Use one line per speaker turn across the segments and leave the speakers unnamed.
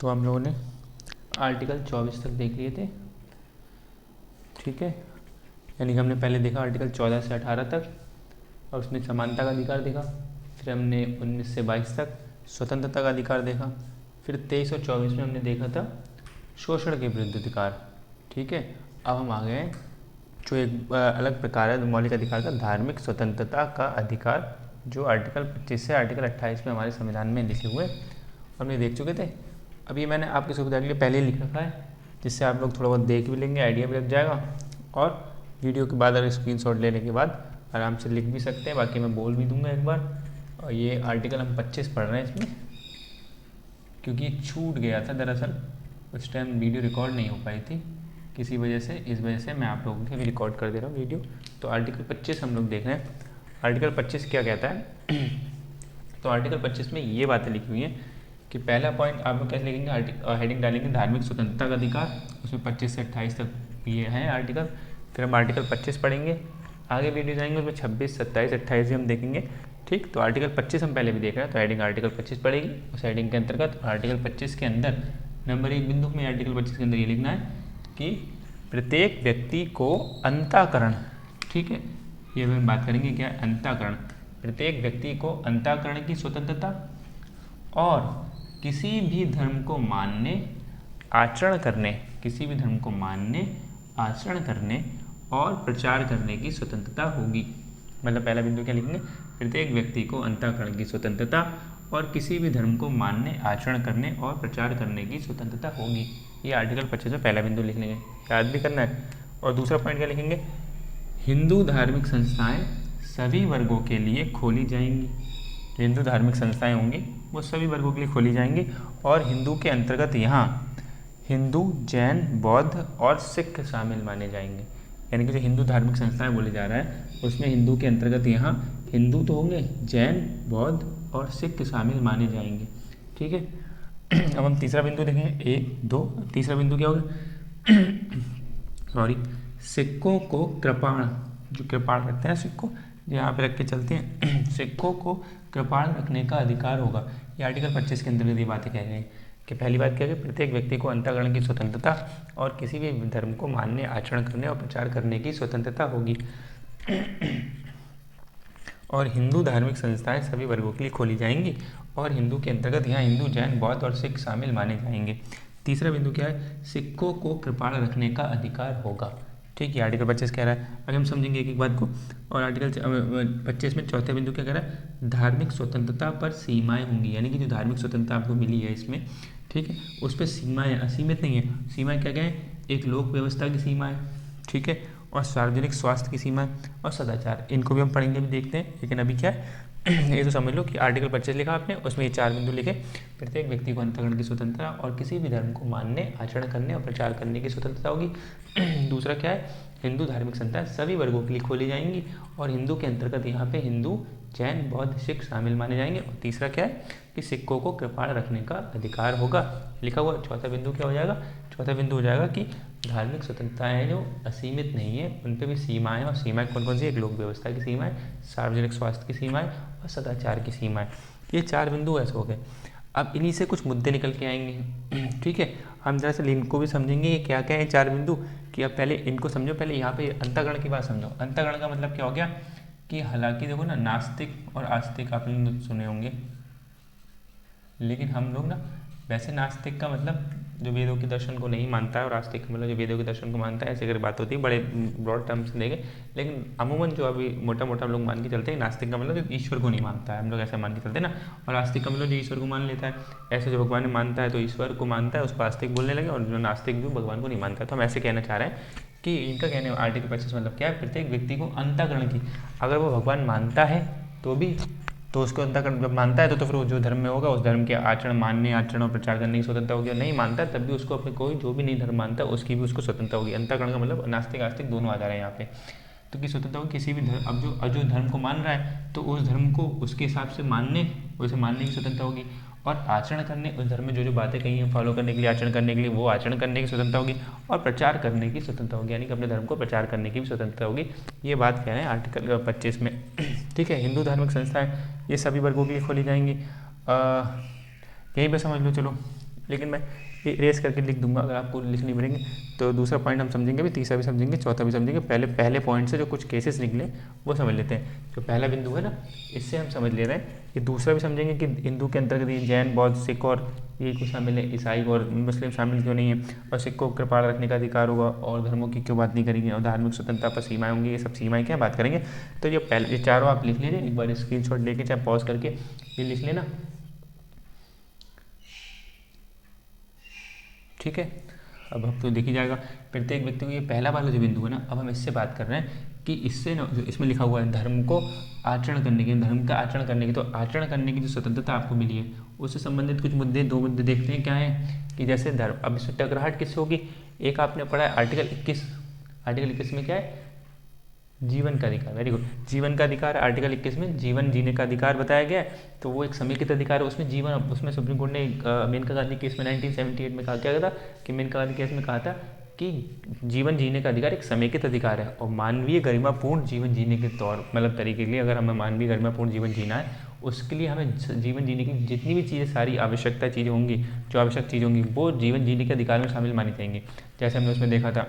तो हम लोगों ने आर्टिकल 24 तक देख लिए थे, ठीक है। यानी कि हमने पहले देखा आर्टिकल 14 से 18 तक और उसमें समानता का अधिकार देखा। फिर हमने 19 से 22 तक स्वतंत्रता का अधिकार देखा। फिर 23 और 24 में हमने देखा था शोषण के विरुद्ध अधिकार, ठीक है। अब हम आ गए जो एक अलग प्रकार है मौलिक अधिकार का, धार्मिक स्वतंत्रता का अधिकार, जो आर्टिकल 25 से आर्टिकल 28 में हमारे संविधान में लिखे हुए हमने देख चुके थे। अभी मैंने आपकी सुविधा के लिए पहले ही लिख रखा है, जिससे आप लोग थोड़ा बहुत देख भी लेंगे, आइडिया भी लग जाएगा, और वीडियो के बाद अगर स्क्रीनशॉट लेने के बाद आराम से लिख भी सकते हैं। बाकी मैं बोल भी दूंगा एक बार। और ये आर्टिकल हम 25 पढ़ रहे हैं इसमें, क्योंकि छूट गया था दरअसल, उस टाइम वीडियो रिकॉर्ड नहीं हो पाई थी किसी वजह से, इस वजह से मैं आप लोगों के भी रिकॉर्ड कर दे रहा हूँ वीडियो। तो आर्टिकल 25 हम लोग देख रहे हैं। आर्टिकल 25 क्या कहता है? तो आर्टिकल 25 में ये बातें लिखी हुई हैं कि पहला पॉइंट आप लोग कैसे लिखेंगे, हेडिंग डालेंगे धार्मिक स्वतंत्रता का अधिकार, उसमें 25 से 28 तक ये है आर्टिकल। फिर हम आर्टिकल 25 पढ़ेंगे, आगे वीडियो जाएंगे उसमें 26, 27, 28 भी हम देखेंगे, ठीक। तो आर्टिकल 25 हम पहले भी देख रहे हैं, तो हेडिंग आर्टिकल 25 पढ़ेगी। उस हेडिंग के अंतर्गत आर्टिकल 25 के अंदर नंबर 1 बिंदु में आर्टिकल 25 के अंदर ये लिखना है कि प्रत्येक व्यक्ति को अंतःकरण, ठीक है, ये हम बात करेंगे क्या अंतःकरण, प्रत्येक व्यक्ति को अंतःकरण की स्वतंत्रता और किसी भी धर्म को मानने, आचरण करने, किसी भी धर्म को मानने, आचरण करने और प्रचार करने की स्वतंत्रता होगी। मतलब पहला बिंदु क्या लिखेंगे, प्रत्येक व्यक्ति को अंतःकरण की स्वतंत्रता और किसी भी धर्म को मानने, आचरण करने और प्रचार करने की स्वतंत्रता होगी। ये आर्टिकल 25 में पहला बिंदु लिख लेंगे, याद भी करना है। और दूसरा पॉइंट क्या लिखेंगे, हिंदू धार्मिक संस्थाएं सभी वर्गों के लिए खोली जाएंगी। हिंदू धार्मिक संस्थाएं होंगी वो सभी वर्गों के लिए खोली जाएंगी, और हिंदू के अंतर्गत यहाँ हिंदू, जैन, बौद्ध और सिख शामिल माने जाएंगे। यानी कि जो हिंदू धार्मिक संस्थाएं बोले जा रहा है उसमें हिंदू के अंतर्गत यहाँ हिंदू तो होंगे, जैन, बौद्ध और सिख शामिल माने जाएंगे, ठीक है। अब हम तीसरा बिंदु देखेंगे, 1, 2, तीसरा बिंदु क्या होगा, सॉरी, सिक्कों को कृपाण, जो कृपाण रखते हैं सिक्कों, यहाँ पे रख के चलते हैं, सिक्कों को कृपाण रखने का अधिकार होगा। ये आर्टिकल 25 के अंतर्गत ये बातें कह रहे हैं कि पहली बात क्या है, प्रत्येक व्यक्ति को अंतःकरण की स्वतंत्रता और किसी भी धर्म को मानने, आचरण करने और प्रचार करने की स्वतंत्रता होगी। और हिंदू धार्मिक संस्थाएं सभी वर्गों के लिए खोली जाएंगी, और हिंदू के अंतर्गत यहाँ हिंदू, जैन, बौद्ध और सिख शामिल माने जाएंगे। तीसरा बिंदु क्या है, सिक्कों को कृपाण रखने का अधिकार होगा, ठीक है। आर्टिकल 25 कह रहा है, आगे हम समझेंगे एक एक बात को। और आर्टिकल 25 में चौथा बिंदु क्या कह रहा है, धार्मिक स्वतंत्रता पर सीमाएं होंगी। यानी कि जो धार्मिक स्वतंत्रता आपको मिली है इसमें, ठीक है, उस पर सीमाएं असीमित नहीं है। सीमाएं क्या क्या है, एक लोक व्यवस्था की सीमाएं, ठीक है, और सार्वजनिक स्वास्थ्य की सीमाएं और सदाचार, इनको भी हम पढ़ेंगे, भी देखते हैं। लेकिन अभी क्या है, ये तो समझ लो कि आर्टिकल 25 लिखा आपने, उसमें ये 4 बिंदु लिखे, प्रत्येक व्यक्ति को अंतःकरण की स्वतंत्रता और किसी भी धर्म को मानने, आचरण करने और प्रचार करने की स्वतंत्रता होगी। दूसरा क्या है, हिंदू धार्मिक संस्थाएं सभी वर्गों के लिए खोली जाएंगी, और हिंदू के अंतर्गत यहाँ पे हिंदू, जैन, बौद्ध, सिख शामिल माने जाएंगे। और तीसरा क्या है कि सिक्कों को कृपाण रखने का अधिकार होगा, लिखा हुआ। चौथा बिंदु क्या हो जाएगा, चौथा बिंदु हो जाएगा कि धार्मिक स्वतंत्रताएं जो असीमित नहीं है, उन पर भी सीमाएं, और सीमाएं कौन कौन सी, एक लोक व्यवस्था की सीमाएं, सार्वजनिक स्वास्थ्य की सीमाएं और सदाचार की सीमाएं। ये 4 बिंदु ऐसे हो गए। अब इन्हीं से कुछ मुद्दे निकल के आएंगे, ठीक है। हम दरअसल इनको भी समझेंगे ये क्या क्या है 4 बिंदु, कि अब पहले इनको समझो, पहले यहाँ पे अंतःकरण की बात समझो। अंतःकरण का मतलब क्या हो गया कि हालांकि देखो ना, नास्तिक और आस्तिक आपने सुने होंगे, लेकिन हम लोग ना वैसे नास्तिक का मतलब जो वेदों के दर्शन को नहीं मानता है, और आस्तिक का मतलब जो वेदों के दर्शन को मानता है, ऐसे अगर बात होती है बड़े ब्रॉड टर्म से देखें। लेकिन अमूमन जो अभी मोटा मोटा हम लोग मान के चलते हैं, नास्तिक का मतलब जो ईश्वर को नहीं मानता है, हम लोग ऐसा मान के चलते हैं ना। और आस्तिक का मतलब जो ईश्वर को मान लेता है, ऐसे जो भगवान ने मानता है तो ईश्वर को मानता है, उसको आस्तिक बोलने लगे, और जो नास्तिक जो भगवान को नहीं मानता है। तो हम ऐसे कहना चाह रहे हैं कि इनका कहने आर्टिकल 25 मतलब क्या है, प्रत्येक व्यक्ति को अंतःकरण की, अगर वो भगवान मानता है तो भी, तो उसको अंतःकरण जब मानता है तो फिर वो जो धर्म में होगा उस धर्म के आचरण, मानने, आचरण और प्रचार करने की स्वतंत्रता होगी। और नहीं मानता है तब भी उसको अपने कोई जो भी नहीं धर्म मानता है उसकी भी उसको स्वतंत्रता होगी। अंतःकरण का मतलब नास्तिक आस्तिक दोनों आ जा रहे हैं यहाँ पे। तो की स्वतंत्रता होगी किसी भी धर्म, अब जो धर्म को मान रहा है तो उस धर्म को उसके हिसाब से मानने, उसे मानने की स्वतंत्रता होगी। और आचरण करने, उस धर्म में जो जो बातें कही हैं फॉलो करने के लिए, आचरण करने के लिए, वो आचरण करने की स्वतंत्रता होगी। और प्रचार करने की स्वतंत्रता होगी, यानी कि अपने धर्म को प्रचार करने की भी स्वतंत्रता होगी। ये बात कह रहे हैं आर्टिकल 25 में, ठीक है। हिंदू धार्मिक संस्थाएं ये सभी वर्गों के लिए खोली जाएंगी, यहीं पे समझ लो। चलो लेकिन मैं इरेज करके लिख दूंगा अगर आपको लिखनी पड़ेंगे। तो दूसरा पॉइंट हम समझेंगे भी, तीसरा भी समझेंगे, चौथा भी समझेंगे। पहले पॉइंट से जो कुछ केसेस निकले वो समझ लेते हैं। जो पहला बिंदु है ना, इससे हम समझ ले रहे हैं। ये दूसरा भी समझेंगे कि हिंदू के अंतर्गत ये जैन, बौद्ध, सिख और ये कुछ शामिल है, ईसाई और मुस्लिम शामिल क्यों नहीं है, और सिख को कृपाण रखने का अधिकार होगा, और धर्मों की क्यों बात नहीं करेंगे, और धार्मिक स्वतंत्रता पर सीमाएं होंगी, ये सब सीमाएं क्या बात करेंगे। तो ये चारों आप लिख लीजिए एक बार, स्क्रीनशॉट लेके चाहे पॉज करके ये लिख लेना, ठीक है। अब हम तो देखी जाएगा प्रत्येक व्यक्ति को, ये पहला वाला जो बिंदु है ना, अब हम इससे बात कर रहे हैं कि इससे ना जो इसमें लिखा हुआ है धर्म को आचरण करने की, धर्म का आचरण करने की, तो आचरण करने की जो स्वतंत्रता आपको मिली है उससे संबंधित कुछ मुद्दे, 2 मुद्दे देखते हैं क्या है कि जैसे धर्म, अब इसमें टकराहट किससे होगी। एक आपने पढ़ा है आर्टिकल 21 में क्या है, जीवन का अधिकार, वेरी गुड, जीवन का अधिकार। आर्टिकल 21 में जीवन जीने का अधिकार बताया गया है, तो वो एक समेकित अधिकार है। उसमें जीवन, उसमें सुप्रीम कोर्ट ने मेनका गांधी केस में 1978 में कहा क्या था कि मेनका गांधी केस में कहा था कि जीवन जीने का अधिकार एक समेकित अधिकार है, और मानवीय गरिमापूर्ण जीवन जीने के मतलब तरीके के लिए, अगर हमें मानवीय गरिमापूर्ण जीवन जीना है, उसके लिए हमें जीवन जीने की जितनी भी चीज़ें, सारी आवश्यकता चीज़ें होंगी, जो आवश्यक चीज़ें होंगी, वो जीवन जीने के अधिकार में शामिल मानी जाएंगी। जैसे हमने उसमें देखा था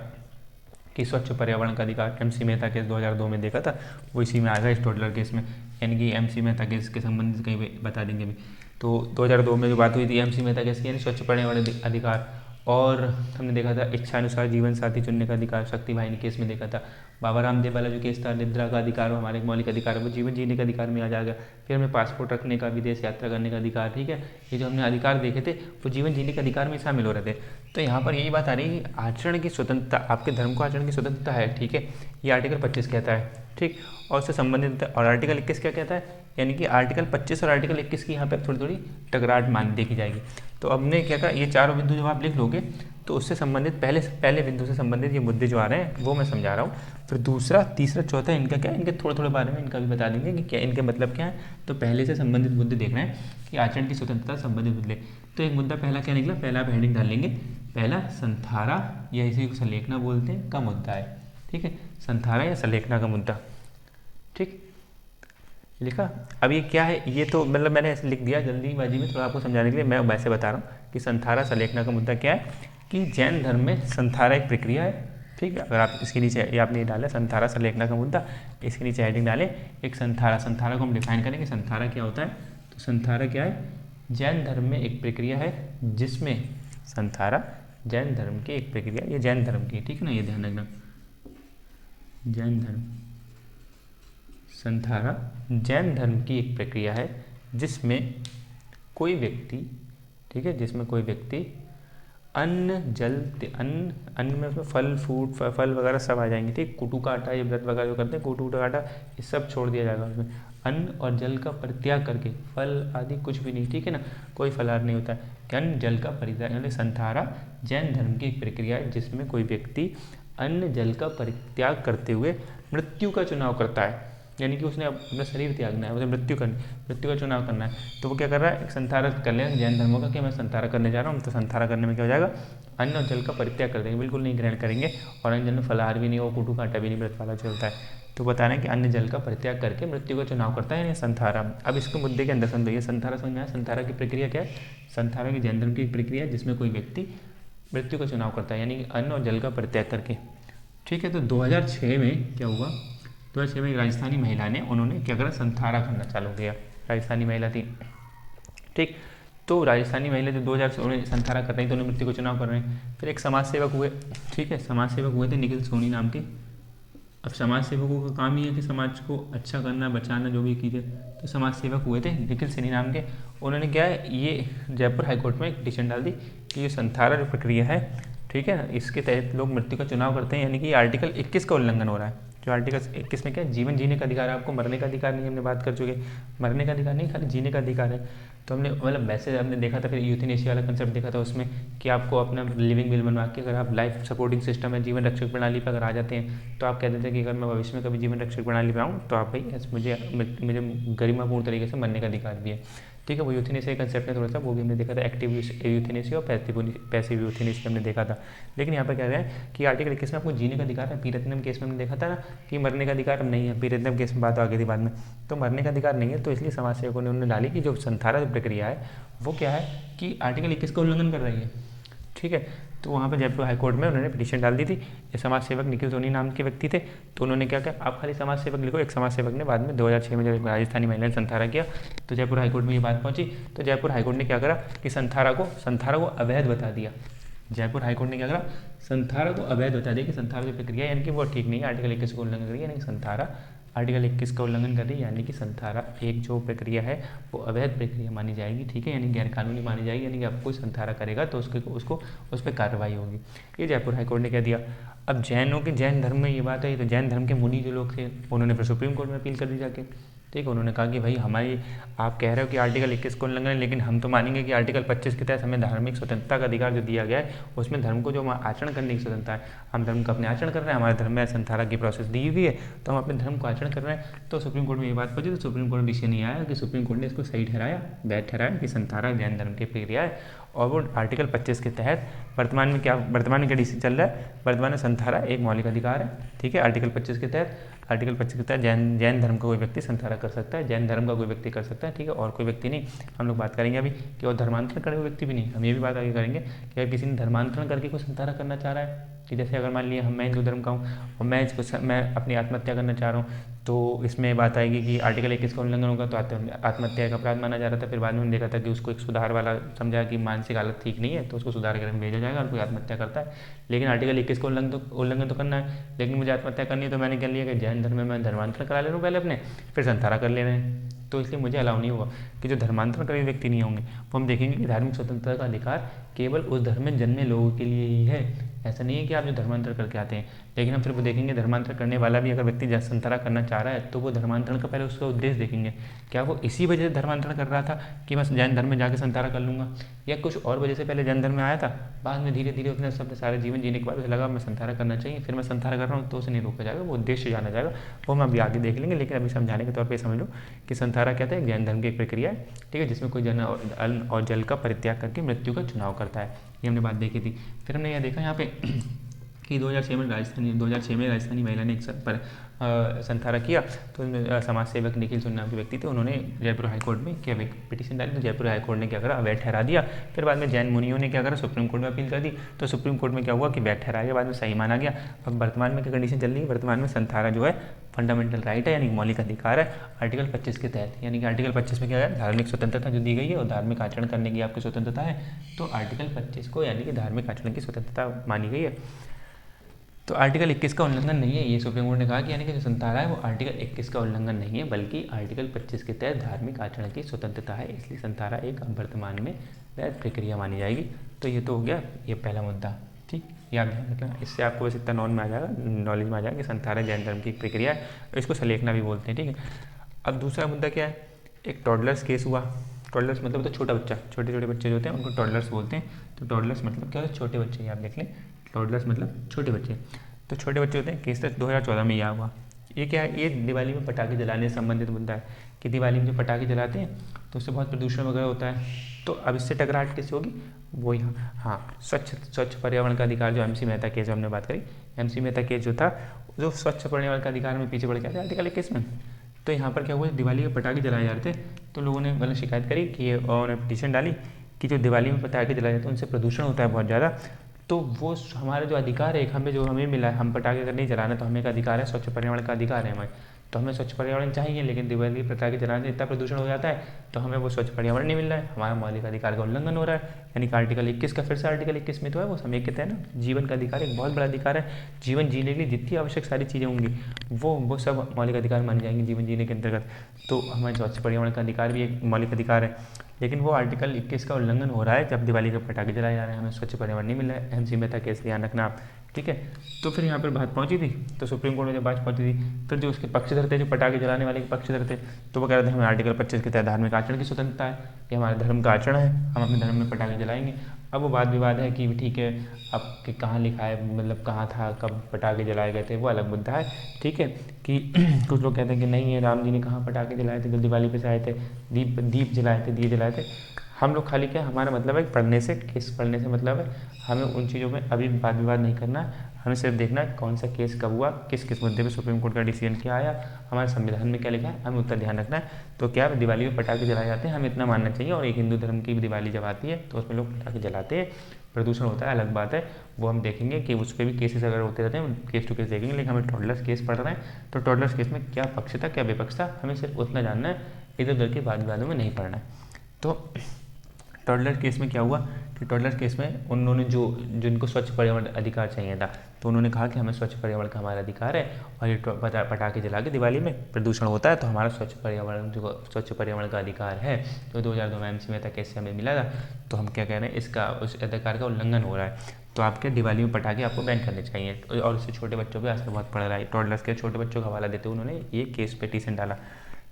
कि स्वच्छ पर्यावरण का अधिकार, MC मेहता केस 2002 में देखा था, वो इसी में आएगा इस टोटलर केस में, यानी कि MC मेहता केस के संबंधित कहीं बता देंगे भी। तो 2002 में जो बात हुई थी MC मेहता केस की, यानी स्वच्छ पर्यावरण अधिकार। और हमने देखा था इच्छानुसार जीवन साथी चुनने का अधिकार, शक्ति वाहिनी केस में देखा था। बाबा रामदेव वाला जो केस था, निद्रा का अधिकार, हमारे मौलिक अधिकार है, वो जीवन जीने के अधिकार में आ जाएगा। फिर हमें पासपोर्ट रखने का, विदेश यात्रा करने का अधिकार, ठीक है, ये जो हमने अधिकार देखे थे वो जीवन जीने के अधिकार में शामिल हो रहे थे। तो यहाँ पर यही बात आ रही है कि आचरण की स्वतंत्रता, आपके धर्म को आचरण की स्वतंत्रता है, ठीक है, ये आर्टिकल 25 कहता है, ठीक। और उससे संबंधित, और आर्टिकल 21 क्या कहता है, यानी कि आर्टिकल 25 और आर्टिकल 21 की यहाँ पर थोड़ी थोड़ी टकराहट मान देखी जाएगी। तो अब ने क्या कहा, ये चारों बिंदु जब आप लिख लोगे तो उससे संबंधित पहले बिंदु से संबंधित ये मुद्दे जो आ रहे हैं वो मैं समझा रहा हूँ। फिर दूसरा, तीसरा, चौथा इनका क्या है, इनके थोड़े थोड़े बारे में इनका भी बता देंगे कि क्या इनके मतलब क्या है। तो पहले से संबंधित मुद्दे देख रहे हैं कि आचरण की स्वतंत्रता संबंधित मुद्दे। तो एक मुद्दा पहला क्या निकला, पहला आप हेडिंग डाल लेंगे, पहला संथारा या इसी को सलेखना बोलते हैं का मुद्दा है, ठीक है, संथारा या सलेखना का मुद्दा, ठीक लिखा। अब ये क्या है, ये तो मतलब मैंने ऐसे लिख दिया जल्दीबाजी में, थोड़ा आपको समझाने के लिए मैं वैसे बता रहा हूँ कि संथारा सलेखना का मुद्दा क्या है कि जैन धर्म में संथारा एक प्रक्रिया है, ठीक है। अगर आप इसके नीचे, ये आपने डाला संथारा सलेखना का मुद्दा, इसके नीचे हेडिंग डालें एक संथारा को हम डिफाइन करेंगे, संथारा क्या होता है। तो संथारा क्या है, जैन धर्म में एक प्रक्रिया है जिसमें, संथारा जैन धर्म की एक प्रक्रिया, ये जैन धर्म की, ठीक है ना, ये ध्यान रखना, जैन धर्म, संथारा जैन धर्म की एक प्रक्रिया है जिसमें कोई व्यक्ति, ठीक है, जिसमें कोई व्यक्ति अन्न, जल, अन्न में उसमें फल वगैरह सब आ जाएंगे, ठीक। कुटू का आटा, ये व्रत वगैरह जो करते हैं, कुटू का आटा, ये सब छोड़ दिया जाएगा उसमें। अन्न और जल का परित्याग करके, फल आदि कुछ भी नहीं, ठीक है ना, कोई फलाहार नहीं होता है, कि अन्न जल का परित्याग, यानी संथारा जैन धर्म की एक प्रक्रिया है जिसमें कोई व्यक्ति अन्न जल का परित्याग करते हुए मृत्यु का चुनाव करता है, यानी कि उसने अपना शरीर त्यागना है, उसे मृत्यु का चुनाव करना है। तो वो क्या कर रहा है, एक संथारा कर लेगा जैन धर्मों का कि मैं संथारा करने जा रहा हूँ। तो संथारा करने में क्या हो जाएगा, अन्न और जल का परित्याग कर देंगे, बिल्कुल नहीं ग्रहण करेंगे, और अन्न जल में फलाहार भी नहीं हो, कुटू का आटा भी नहीं, व्रत वाला चलता है। तो बता रहे हैं कि अन्न जल का परित्याग करके मृत्यु का चुनाव करता है, यानी संथारा। अब इसके मुद्दे के अंदर समझिए, संथारा समझ में आया, संथारा की प्रक्रिया क्या है, संथारा की जैन धर्म की प्रक्रिया है जिसमें कोई व्यक्ति मृत्यु का चुनाव करता है, यानी कि अन्न और जल का परित्याग करके, ठीक है। तो 2006 में क्या हुआ, 2006 में एक राजस्थानी महिला ने, उन्होंने क्या करा, संथारा करना चालू किया, राजस्थानी महिला थी, ठीक। तो राजस्थानी महिला जो 2000 से उन्हें संथारा कर रही थी, उन्हें मृत्यु को चुनाव कर रहे हैं। फिर एक समाज सेवक हुए, ठीक है, समाज सेवक हुए थे निखिल सोनी नाम के। अब समाज सेवकों का काम ही है कि समाज को अच्छा करना, बचाना, जो भी कीजिए। तो समाज सेवक हुए थे निखिल सोनी नाम के, उन्होंने क्या है, ये जयपुर हाईकोर्ट में एक पिटीशन डाल दी कि ये संथारा जो प्रक्रिया है, ठीक है, इसके तहत लोग मृत्यु का चुनाव करते हैं, यानी कि आर्टिकल 21 का उल्लंघन हो रहा है। जो आर्टिकल 21 में क्या है, जीवन जीने का अधिकार है, आपको मरने का अधिकार नहीं, हमने बात कर चुके, मरने का अधिकार नहीं, खाली जीने का अधिकार है। तो हमने मतलब वैसे हमने देखा था, फिर यूथेनेशिया वाला कंसेप्ट देखा था उसमें कि आपको अपना लिविंग विल बनवा के, अगर आप लाइफ सपोर्टिंग सिस्टम है, जीवन रक्षक प्रणाली पर अगर आ जाते हैं, तो आप कहते थे कि अगर मैं भविष्य में कभी जीवन रक्षक प्रणाली पर आऊँ तो आप भाई मुझे गरिमापूर्ण तरीके से मरने का अधिकार भी है। ठीक है। वो यूथेनेसिया कंसेप्ट है थोड़ा सा, वो भी हमने देखा था, एक्टिव यूथेनेसिया और पैसिव यूथेनेसिया हमने देखा था। लेकिन यहाँ पर कह रहे हैं कि आर्टिकल 21 में आपको जीने का अधिकार है। पीरत्नम केस में हमने देखा था ना कि मरने का अधिकार नहीं है, पीरत्नम केस में बात आ गई थी बाद में, तो मरने का अधिकार नहीं है। तो इसलिए समाज सेवकों ने उन्होंने डाली कि जो संथारा प्रक्रिया है वो क्या है कि आर्टिकल 21 का उल्लंघन कर रही है, ठीक है। तो वहाँ पर जयपुर हाईकोर्ट में उन्होंने पिटीशन डाल दी थी। ये समाज सेवक निखिल सोनी नाम के व्यक्ति थे, तो उन्होंने क्या किया, आप खाली समाज सेवक लिखो। एक समाज सेवक ने बाद में 2006 में जब राजस्थानी महिला ने संथारा किया तो जयपुर हाईकोर्ट में ये बात पहुंची, तो जयपुर हाईकोर्ट ने क्या करा कि संथारा को अवैध बता दिया। जयपुर हाईकोर्ट ने क्या करा, संथारा को अवैध बता दिया कि संथारा की प्रक्रिया यानी कि वो ठीक नहीं है, आर्टिकल 21 को उल्लंघन करिए, यानी कि संथारा आर्टिकल 21 का उल्लंघन कर रही है, यानी कि संथारा एक जो प्रक्रिया है वो अवैध प्रक्रिया मानी जाएगी, ठीक है, यानी गैरकानूनी मानी जाएगी, यानी कि अब कोई संथारा करेगा तो उसको उस पर कार्रवाई होगी। ये जयपुर हाईकोर्ट ने कह दिया। अब जैन धर्म में ये बात है, तो जैन धर्म के मुनि जो लोग थे उन्होंने फिर सुप्रीम कोर्ट में अपील कर दी जाके, ठीक है। उन्होंने कहा कि भाई हमारी, आप कह रहे हो कि आर्टिकल 21 को उल्लंघन है, लेकिन हम तो मानेंगे कि आर्टिकल 25 के तहत हमें धार्मिक स्वतंत्रता का अधिकार जो दिया गया है उसमें धर्म को जो आचरण करने की स्वतंत्रता है, हम धर्म का अपने आचरण कर रहे हैं, हमारे धर्म में संथारा की प्रोसेस दी हुई है तो हम अपने धर्म को आचरण कर रहे हैं। तो सुप्रीम कोर्ट में ये बात पहुंची, तो सुप्रीम कोर्ट में डिसीजन नहीं आया कि सुप्रीम कोर्ट ने इसको सही ठहराया, वैध ठहराया कि संथारा जैन धर्म की प्रक्रिया है और वो आर्टिकल 25 के तहत वर्तमान में क्या डिसीजन चल रहा है, वर्तमान में संथारा एक मौलिक अधिकार है, ठीक है। आर्टिकल 25 के तहत जैन धर्म का कोई व्यक्ति संथारा कर सकता है, जैन धर्म का कोई व्यक्ति कर सकता है, ठीक है, और कोई व्यक्ति नहीं। हम लोग बात करेंगे अभी कि और धर्मांतरण करे हुए व्यक्ति भी नहीं, हम ये भी बात आगे करेंगे कि अगर किसी ने धर्मांतरण करके कोई संथारा करना चाह रहा है, कि जैसे अगर मान लिया मैं हिंदू धर्म का हूँ और मैं अपनी आत्महत्या करना चाह रहा हूँ, तो इसमें बात आएगी कि आर्टिकल 21 का उल्लंघन होगा, तो आत्महत्या एक अपराध माना जा रहा था। फिर बाद में देखा था कि उसको एक सुधार वाला समझा कि मानसिक हालत ठीक नहीं है तो उसको सुधार करने भेजा जाएगा और कोई आत्महत्या करता है। लेकिन आर्टिकल 21 का उल्लंघन तो करना है, लेकिन मुझे आत्महत्या करनी है, तो मैंने कह लिया कि जैन धर्म में मैं धर्मांतरण करा ले रहा हूँ पहले अपने, फिर संथारा कर ले रहे हैं, तो इसलिए मुझे अलाउ नहीं हुआ कि जो धर्मांतरण करे व्यक्ति नहीं होंगे वो हम देखेंगे कि धार्मिक स्वतंत्रता का अधिकार केवल उस धर्म में जन्मे लोगों के लिए ही है। ऐसा नहीं है कि आप जो धर्मांतरण करके आते हैं, लेकिन हम फिर वो देखेंगे धर्मांतरण करने वाला भी अगर व्यक्ति संथारा करना चाह रहा है तो वो धर्मांतरण का पहले उसका उद्देश्य देखेंगे, क्या वो इसी वजह से धर्मांतरण कर रहा था कि मैं जैन धर्म में जाकर संथारा कर लूँगा, या कुछ और वजह से पहले जैन धर्म में आया था, बाद में धीरे धीरे उसने अपने सारे जीवन जीने के बाद उसे लगा मैं संथारा करना चाहिए, फिर मैं संथारा कर रहा हूँ, तो उसे नहीं रोका जाएगा, वो उद्देश्य जाना जाएगा, वो हम अभी आगे देख लेंगे। लेकिन अभी समझाने के तौर पर समझ लो कि संथारा क्या था, एक जैन धर्म की एक प्रक्रिया है, ठीक है, जिसमें कोई अन्न और जल का परित्याग करके मृत्यु का चुनाव करता है। ये हमने बात देखी थी। फिर हमने यह देखा यहाँ पे कि 2006 में राजस्थानी महिला ने एक संथारा किया, तो समाज सेवक निखिल सोनी नाम के व्यक्ति थे, उन्होंने जयपुर हाईकोर्ट में क्या पिटीशन डाली, तो जयपुर हाईकोर्ट ने क्या करा, अवैध ठहरा दिया। फिर बाद में जैन मुनियों ने क्या करा, सुप्रीम कोर्ट में अपील कर दी, तो सुप्रीम कोर्ट में क्या हुआ कि वैध ठहराया गया, बाद में सही माना गया। अब वर्तमान में क्या कंडीशन चल रही है, वर्तमान में संथारा जो है फंडामेंटल राइट है, यानी मौलिक अधिकार है आर्टिकल 25 के तहत, यानी कि आर्टिकल 25 में क्या है, धार्मिक स्वतंत्रता जो दी गई है और धार्मिक आचरण करने की आपकी स्वतंत्रता है, तो आर्टिकल 25 को यानी कि धार्मिक आचरण की स्वतंत्रता मानी गई है। तो आर्टिकल 21 का उल्लंघन नहीं है, ये सुप्रीम कोर्ट ने कहा कि यानी कि जो संथारा है वो आर्टिकल 21 का उल्लंघन नहीं है, बल्कि आर्टिकल 25 के तहत धार्मिक आचरण की स्वतंत्रता है, इसलिए संथारा एक वर्तमान में वैध प्रक्रिया मानी जाएगी। तो ये तो हो गया ये पहला मुद्दा, ठीक, ये आप ध्यान रखना, इससे आपको बस इतना नॉलेज में आ जाएगा कि संथारा जैन धर्म की प्रक्रिया है, इसको सलेखना भी बोलते हैं, ठीक है। अब दूसरा मुद्दा क्या है, एक टॉडलर्स केस हुआ। टॉडलर्स मतलब तो छोटा बच्चा, छोटे छोटे बच्चे जो होते हैं उनको टॉडलर्स बोलते हैं। तो टॉडलर्स मतलब क्या होता है, छोटे बच्चे, आप देख लें, टॉडलर्स मतलब छोटे बच्चे, तो छोटे बच्चे होते हैं। केस 2014 में यह हुआ। ये क्या है, ये दिवाली में पटाखे जलाने से संबंधित मुद्दा है कि दिवाली में जो पटाखे जलाते हैं तो उससे बहुत प्रदूषण वगैरह होता है, तो अब इससे टकराहट किससे होगी, वो यहाँ, हाँ, स्वच्छ पर्यावरण का अधिकार, जो MC मेहता केस हमने बात करी, MC मेहता केस जो था, जो स्वच्छ पर्यावरण का अधिकार में पीछे पड़ गया था आर्टिकल 21 में। तो यहाँ पर क्या हुआ, दिवाली में पटाखे जलाए जा रहे थे, तो लोगों ने मतलब शिकायत करी कि उन्होंने पिटीशन डाली कि जो दिवाली में पटाखे जलाए जाते हैं उनसे प्रदूषण होता है बहुत ज़्यादा, तो वो हमारा जो अधिकार है, हमें मिला है, हम पटाखे अगर नहीं जलाना तो हमें एक अधिकार है, स्वच्छ पर्यावरण का अधिकार है हमें, तो हमें स्वच्छ पर्यावरण चाहिए, लेकिन दिवाली पटाखे जलाने से इतना प्रदूषण हो जाता है तो हमें वो स्वच्छ पर्यावरण नहीं मिल रहा है, हमारा मौलिक अधिकार का उल्लंघन हो रहा है। यानी कि आर्टिकल 21 का, फिर से आर्टिकल 21 में तो है वो समय कहते हैं ना, जीवन का अधिकार एक बहुत बड़ा अधिकार है, जीवन जीने के लिए जितनी आवश्यक सारी चीज़ें होंगी वो सब मौलिक अधिकार मानी जाएंगी जीवन जीने के अंतर्गत। तो हमें स्वच्छ पर्यावरण का अधिकार भी एक मौलिक अधिकार है, लेकिन वो आर्टिकल 21 का उल्लंघन हो रहा है जब दिवाली के पटाखे जलाए जा रहे हैं, हमें स्वच्छ पर्यावरण नहीं मिल रहा है। MC मेहता केस ध्यान रखना आप, ठीक है। तो फिर यहाँ पर बात पहुँची थी, तो सुप्रीम कोर्ट में जब बात पहुँची थी, फिर जो उसके पक्षधर थे, जो पटाखे जलाने वाले के पक्षधर थे, तो वो कह रहे थे हमें आर्टिकल 25 के तहत धार्मिक आचरण की स्वतंत्रता है, ये हमारे धर्म का आचरण है, हम अपने धर्म में पटाखे जलाएंगे। अब वो वाद विवाद है कि ठीक है अब कि कहाँ लिखा है, मतलब कहाँ था, कब पटाखे जलाए गए थे, वो अलग मुद्दा है। ठीक है कि कुछ लोग कहते हैं कि नहीं है, राम जी ने कहाँ पटाखे जलाए थे, जब दिवाली पे से आए थे, दीप जलाए थे, दिए जलाए थे। हम लोग खाली क्या, हमारा मतलब है पढ़ने से, केस पढ़ने से मतलब है, हमें उन चीज़ों में अभी वाद विवाद नहीं करना है, हमें सिर्फ देखना है कौन सा केस कब हुआ, किस किस मुद्दे पे सुप्रीम कोर्ट का डिसीजन क्या आया, हमारे संविधान में क्या लिखा है, हमें उतना ध्यान रखना है। तो क्या दिवाली में पटाखे जलाए जाते हैं, हमें इतना मानना चाहिए। और एक हिंदू धर्म की भी दिवाली जब आती है तो उसमें लोग पटाखे जलाते हैं, प्रदूषण होता है, अलग बात है, वो हम देखेंगे कि उस पर भी केसेस अगर होते रहते हैं, केस टू केस देखेंगे। लेकिन हमें टॉडलर्स केस पढ़ रहे हैं, तो टॉडलर्स केस में क्या पक्ष था क्या विपक्ष था, हमें सिर्फ उतना जानना है, इधर उधर के वाद विवादों में नहीं पढ़ना है। तो टॉडलर केस में क्या हुआ कि टॉडलर केस में उन्होंने जिनको स्वच्छ पर्यावरण अधिकार चाहिए था, तो उन्होंने कहा कि हमें स्वच्छ पर्यावरण का हमारा अधिकार है, और ये पटाखे जला के दिवाली में प्रदूषण होता है, तो हमारा स्वच्छ पर्यावरण का अधिकार है, तो 2002 में एमसी में तक कैसे हमें मिला था। तो हम क्या कह रहे हैं, इसका उस अधिकार का उल्लंघन हो रहा है, तो आपके दिवाली में पटाखे आपको बैन करने चाहिए। और इससे छोटे बच्चों पर आजकल बहुत पड़ रहा है, टॉडलर्स के छोटे बच्चों का हवाला देते हुए उन्होंने ये केस पिटीशन डाला।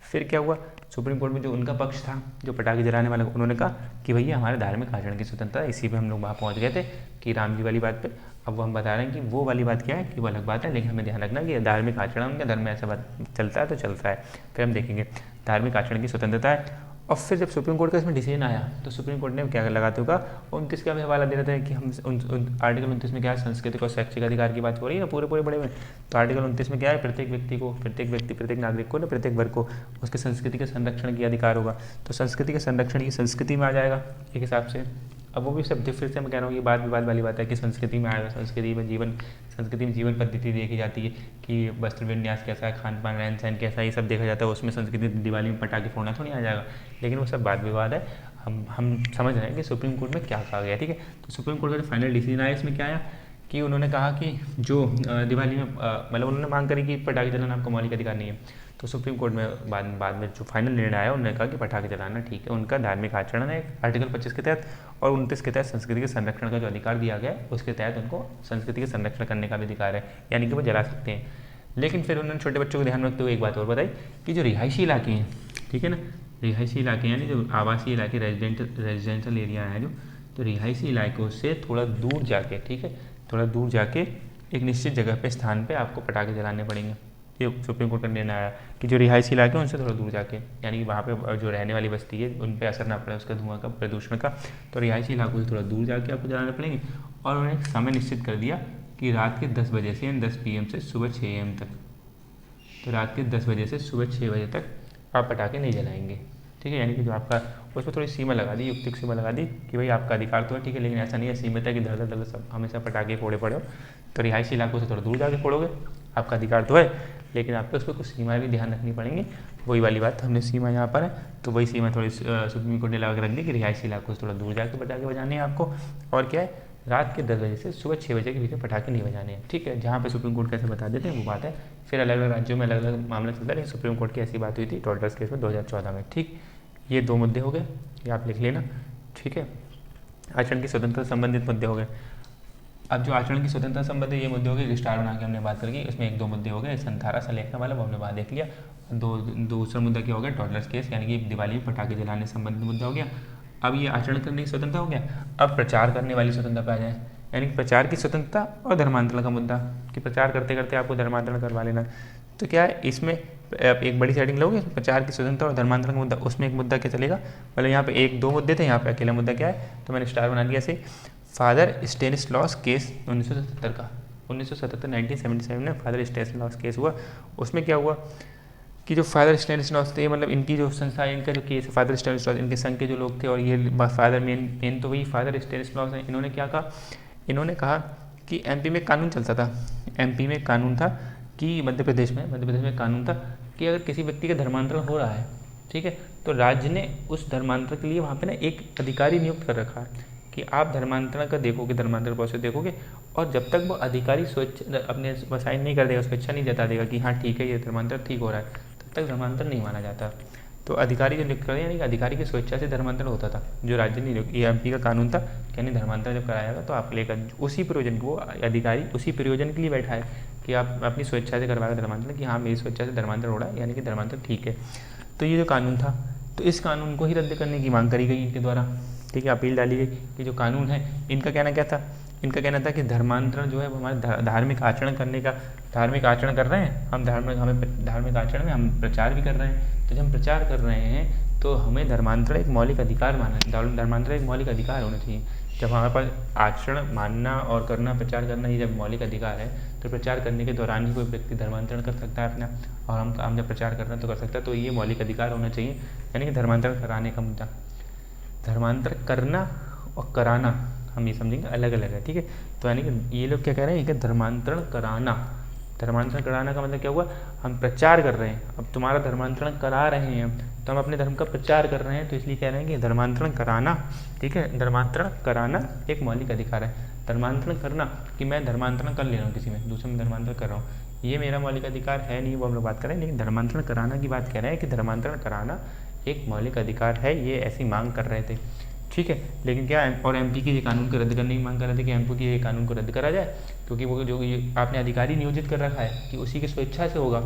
फिर क्या हुआ, सुप्रीम कोर्ट में जो उनका पक्ष था, जो पटाखे जलाने वाला, उन्होंने कहा कि भैया हमारे धार्मिक आचरण की स्वतंत्रता है। इसी पे हम लोग वहाँ पहुँच गए थे कि राम जी वाली बात पे। अब वो हम बता रहे हैं कि वो वाली बात क्या है, कि वो अलग बात है, लेकिन हमें ध्यान रखना कि धार्मिक आचरण, उनके धर्म में ऐसा बात चलता है तो चलता है। फिर हम देखेंगे धार्मिक आचरण की स्वतंत्रता है। और फिर जब सुप्रीम कोर्ट का इसमें डिसीजन आया, तो सुप्रीम कोर्ट ने क्या लगाते होगा, 29 का भी हवाला दे रहे थे कि हम आर्टिकल 29 में क्या है, सांस्कृतिक और शैक्षिक अधिकार की बात हो रही है ना पूरे बड़े में। तो आर्टिकल 29 में क्या है, प्रत्येक नागरिक को, प्रत्येक वर्ग को उसके संस्कृति के संरक्षण की अधिकार होगा। तो संस्कृति के संरक्षण की संस्कृति में आ जाएगा एक हिसाब से। अब वो भी सब फिर से मैं कह रहा हूँ, ये बात विवाद वाली बात है कि संस्कृति में आएगा, संस्कृति में जीवन पद्धति देखी जाती है कि वस्त्र विन्यास कैसा है, खान पान रहन सहन कैसा है, ये सब देखा जाता है। उसमें संस्कृति दिवाली में पटाखे फोड़ना थोड़ी आ जाएगा, लेकिन वो सब बात विवाद है। हम समझ रहे हैं कि सुप्रीम कोर्ट में क्या कहा गया, ठीक है। तो सुप्रीम कोर्ट का जो फाइनल डिसीजन आया, इसमें क्या आया कि उन्होंने कहा कि जो दिवाली में मतलब उन्होंने मांग करी कि पटाखे जलाना आपका मौलिक अधिकार नहीं है। तो सुप्रीम कोर्ट में बाद में जो फाइनल निर्णय आया, उन्होंने कहा कि पटाखे जलाना ठीक है, उनका धार्मिक आचरण है आर्टिकल 25 के तहत, और 29 के तहत संस्कृति के संरक्षण का जो अधिकार दिया गया है, उसके तहत उनको संस्कृति के संरक्षण करने का भी अधिकार है, यानी कि वो जला सकते हैं। लेकिन फिर उन्होंने छोटे बच्चों को ध्यान रखते हुए एक बात और बताई कि जो रिहायशी इलाके हैं, ठीक है ना, रिहायशी इलाके यानी जो आवासीय इलाके, रेजिडेंशियल एरिया है जो, तो रिहायशी इलाकों से थोड़ा दूर जाके, ठीक है, थोड़ा दूर जाके एक निश्चित जगह पे, स्थान पे आपको पटाखे जलाने पड़ेंगे। ये सुप्रीम कोर्ट का निर्णय आया कि जो रिहायशी इलाके हैं उनसे थोड़ा दूर जाके, यानी कि वहाँ पे जो रहने वाली बस्ती है उन पे असर ना पड़े उसका धुआं का, प्रदूषण का, तो रिहायशी इलाकों से थोड़ा दूर जाके आपको जलाने पड़ेंगे। और उन्होंने एक समय निश्चित कर दिया कि रात के 10 बजे से, यानी 10 PM से सुबह 6 AM तक, तो रात के 10 बजे से सुबह 6 बजे तक आप पटाखे नहीं जलाएंगे, ठीक है। यानी कि जो आपका, उसमें थोड़ी सीमा लगा दी, युक्तिक सीमा लगा दी कि भाई आपका अधिकार तो है, ठीक है, लेकिन ऐसा नहीं है सीमित है कि धड़ सब हमेशा पटाखे फोड़े पड़े हो। तो रिहायशी इलाकों से थोड़ा दूर जाके फोड़ोगे, आपका अधिकार तो है, लेकिन आपको उस पर कुछ सीमाएँ भी ध्यान रखनी पड़ेंगी। वही वाली बात, हमने सीमा यहाँ पर है, तो वही सीमा थोड़ी सुप्रीम कोर्ट ने लगा के रख दी कि रिहायशी इलाकों से थोड़ा दूर जाके पटाखे बजाने हैं आपको। और क्या है, रात के 10 बजे से सुबह 6 बजे के बीच में पटाखे नहीं बजाने हैं, ठीक है। जहाँ पे सुप्रीम कोर्ट कैसे बता देते हैं वो बात है। फिर अलग अलग राज्यों में अलग अलग मामला चलता है, लेकिन सुप्रीम कोर्ट की ऐसी बात हुई थी टॉडलर्स केस में 2014 में, ठीक। ये 2 मुद्दे हो गए, ये आप लिख लेना, ठीक है। आचरण की स्वतंत्रता संबंधित मुद्दे हो गए। अब जो आचरण की स्वतंत्रता संबंधित ये मुद्दे हो गए, स्टार बना के हमने बात करी, इसमें 1-2 मुद्दे हो गए, संथारा सा लेखना वाला वो हमने बात देख लिया। दूसरा मुद्दा क्या हो गया, टॉडलर्स केस, यानी कि दिवाली में पटाखे जलाने संबंधित मुद्दा हो गया। अब ये आचरण करने की स्वतंत्रता हो गया। अब प्रचार करने वाली स्वतंत्रता पे आ जाए, यानी प्रचार की स्वतंत्रता और धर्मांतरण का मुद्दा, कि प्रचार करते करते आपको धर्मांतरण करवा लेना। तो क्या है, इसमें एक बड़ी सेटिंग लोगे, प्रचार की स्वतंत्रता और धर्मांतरण का मुद्दा, उसमें एक मुद्दा क्या चलेगा, मतलब यहाँ पे 1-2 मुद्दे थे, यहाँ पे अकेला मुद्दा क्या है, तो मैंने स्टार बना दिया ऐसे। फादर स्टेनिस्लॉस केस 1977 का, 1977 में फादर स्टेनिस्लॉस केस हुआ। उसमें क्या हुआ कि जो फादर स्टेनिस्लॉस थे, मतलब इनकी जो संस्था, इनका जो केस है, फादर स्टेनिस्लॉस, इनके संघ के जो लोग थे, और ये फादर मेन तो वही फादर स्टेनिस्लॉस हैं। इन्होंने क्या कहा, इन्होंने कहा कि MP में कानून चलता था, MP में कानून था कि मध्य प्रदेश में कानून था कि अगर किसी व्यक्ति का धर्मांतरण हो रहा है, ठीक है, तो राज्य ने उस धर्मांतरण के लिए वहाँ पे ना एक अधिकारी नियुक्त कर रखा है कि आप धर्मांतरण का देखोगे, धर्मांतरण प्रोसेस देखोगे, और जब तक वो अधिकारी अपने साइन नहीं कर देगा, स्वेच्छा नहीं जता देगा कि हाँ ठीक है ये धर्मांतरण ठीक हो रहा है, तब तक धर्मांतरण नहीं माना जाता। तो अधिकारी जो नियुक्त करे यानी कि अधिकारी की स्वेच्छा से धर्मांतरण होता था, जो राज्य ने ये एमपी का कानून था, यानी धर्मांतरण जब कराएगा तो आप लेकर उसी प्रयोजन को अधिकारी उसी प्रयोजन के लिए बैठा है कि आप अपनी स्वेच्छा से करवाएगा धर्मांतरण, कि हाँ मेरी स्वेच्छा से धर्मांतरण हो रहा है, यानी कि धर्मांतरण ठीक है। तो ये जो कानून था, तो इस कानून को ही रद्द करने की मांग करी गई इनके द्वारा, ठीक है, अपील डाली गई कि जो कानून है, इनका कहना क्या था, इनका कहना था कि धर्मांतरण जो है वो हमारे धार्मिक आचरण करने का, धार्मिक आचरण कर रहे हैं हम, धार्मिक आचरण में हम प्रचार भी कर रहे हैं, तो जब हम प्रचार कर रहे हैं तो हमें धर्मांतरण एक मौलिक अधिकार धर्मांतरण एक मौलिक अधिकार होना चाहिए। जब हमारे पास आचरण मानना और करना, प्रचार करना ये जब मौलिक अधिकार है, तो प्रचार करने के दौरान ही कोई व्यक्ति धर्मांतरण कर सकता है अपना, और हम जब प्रचार करना तो कर सकता है, तो ये मौलिक अधिकार होना चाहिए। यानी कि धर्मांतरण कराने का मुद्दा, धर्मांतरण करना और कराना हम ये समझेंगे अलग अलग है, ठीक है। तो यानी कि ये लोग क्या कह रहे हैं कि धर्मांतरण कराना का मतलब क्या हुआ, हम प्रचार कर रहे हैं, अब तुम्हारा धर्मांतरण करा रहे हैं, तो हम अपने धर्म का प्रचार कर रहे हैं, तो इसलिए कह रहे हैं कि धर्मांतरण कराना, ठीक है, धर्मांतरण कराना एक मौलिक अधिकार है। धर्मांतरण करना कि मैं धर्मांतरण कर ले रहा हूँ किसी में, दूसरे में धर्मांतरण कर रहा हूँ, ये मेरा मौलिक अधिकार है नहीं, वो हम लोग बात कर रहे हैं, लेकिन धर्मांतरण कराना की बात कह रहे हैं कि धर्मांतरण कराना एक मौलिक अधिकार है, ये ऐसी मांग कर रहे थे, ठीक है। लेकिन क्या और एमपी के ये कानून को रद्द करने की मांग कर रहे थे कि एमपी के ये कानून को रद्द करा जाए, क्योंकि वो जो ये आपने अधिकारी नियोजित कर रखा है कि उसी की स्वेच्छा से होगा,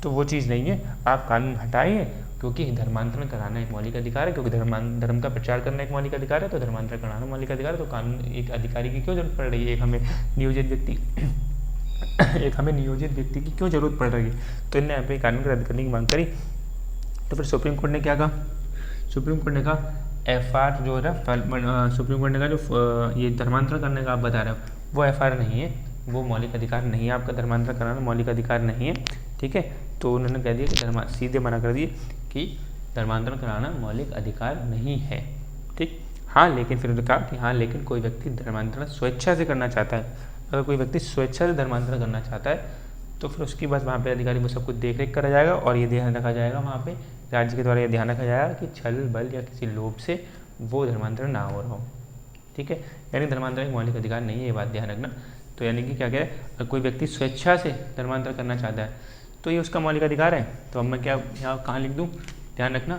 तो वो चीज़ नहीं है, आप कानून हटाइए, क्योंकि धर्मांतरण कराना एक मौलिक अधिकार है, क्योंकि धर्म का प्रचार करना एक मौलिक अधिकार है, तो धर्मांतरण कराना मौलिक अधिकार है, तो कानून एक अधिकारी की क्यों जरूरत पड़ रही है, एक हमें नियोजित व्यक्ति की क्यों जरूरत पड़ रही है। तो इनने यहाँ पे कानून को रद्द करने की मांग करी। तो फिर सुप्रीम कोर्ट ने क्या कहा, सुप्रीम कोर्ट ने कहा FR जो है सुप्रीम कोर्ट ने कहा जो ये धर्मांतरण करने का आप बता रहे हो वो FR नहीं है, वो मौलिक अधिकार नहीं है, आपका धर्मांतरण कराना मौलिक अधिकार नहीं है, ठीक है। तो उन्होंने कह दिया कि सीधे मना कर दिए कि धर्मांतरण कराना मौलिक अधिकार नहीं है, ठीक। हाँ लेकिन फिर कहा कि हाँ लेकिन कोई व्यक्ति धर्मांतरण स्वेच्छा से करना चाहता है, अगर कोई व्यक्ति स्वेच्छा से धर्मांतरण करना चाहता है तो फिर उसकी बस वहाँ पे अधिकारी को सब कुछ देख रेख करा जाएगा, और ये ध्यान रखा जाएगा वहाँ पे राज्य के द्वारा ये ध्यान रखा जाएगा कि छल बल या किसी लोभ से वो धर्मांतरण ना हो रहा हो, ठीक है। यानी धर्मांतरण एक मौलिक अधिकार नहीं है, ये बात ध्यान रखना। तो यानी कि क्या कह रहे हैं, अगर कोई व्यक्ति स्वेच्छा से धर्मांतरण करना चाहता है तो ये उसका मौलिक अधिकार है। तो अब मैं क्या यहाँ कहाँ लिख दूँ, ध्यान रखना,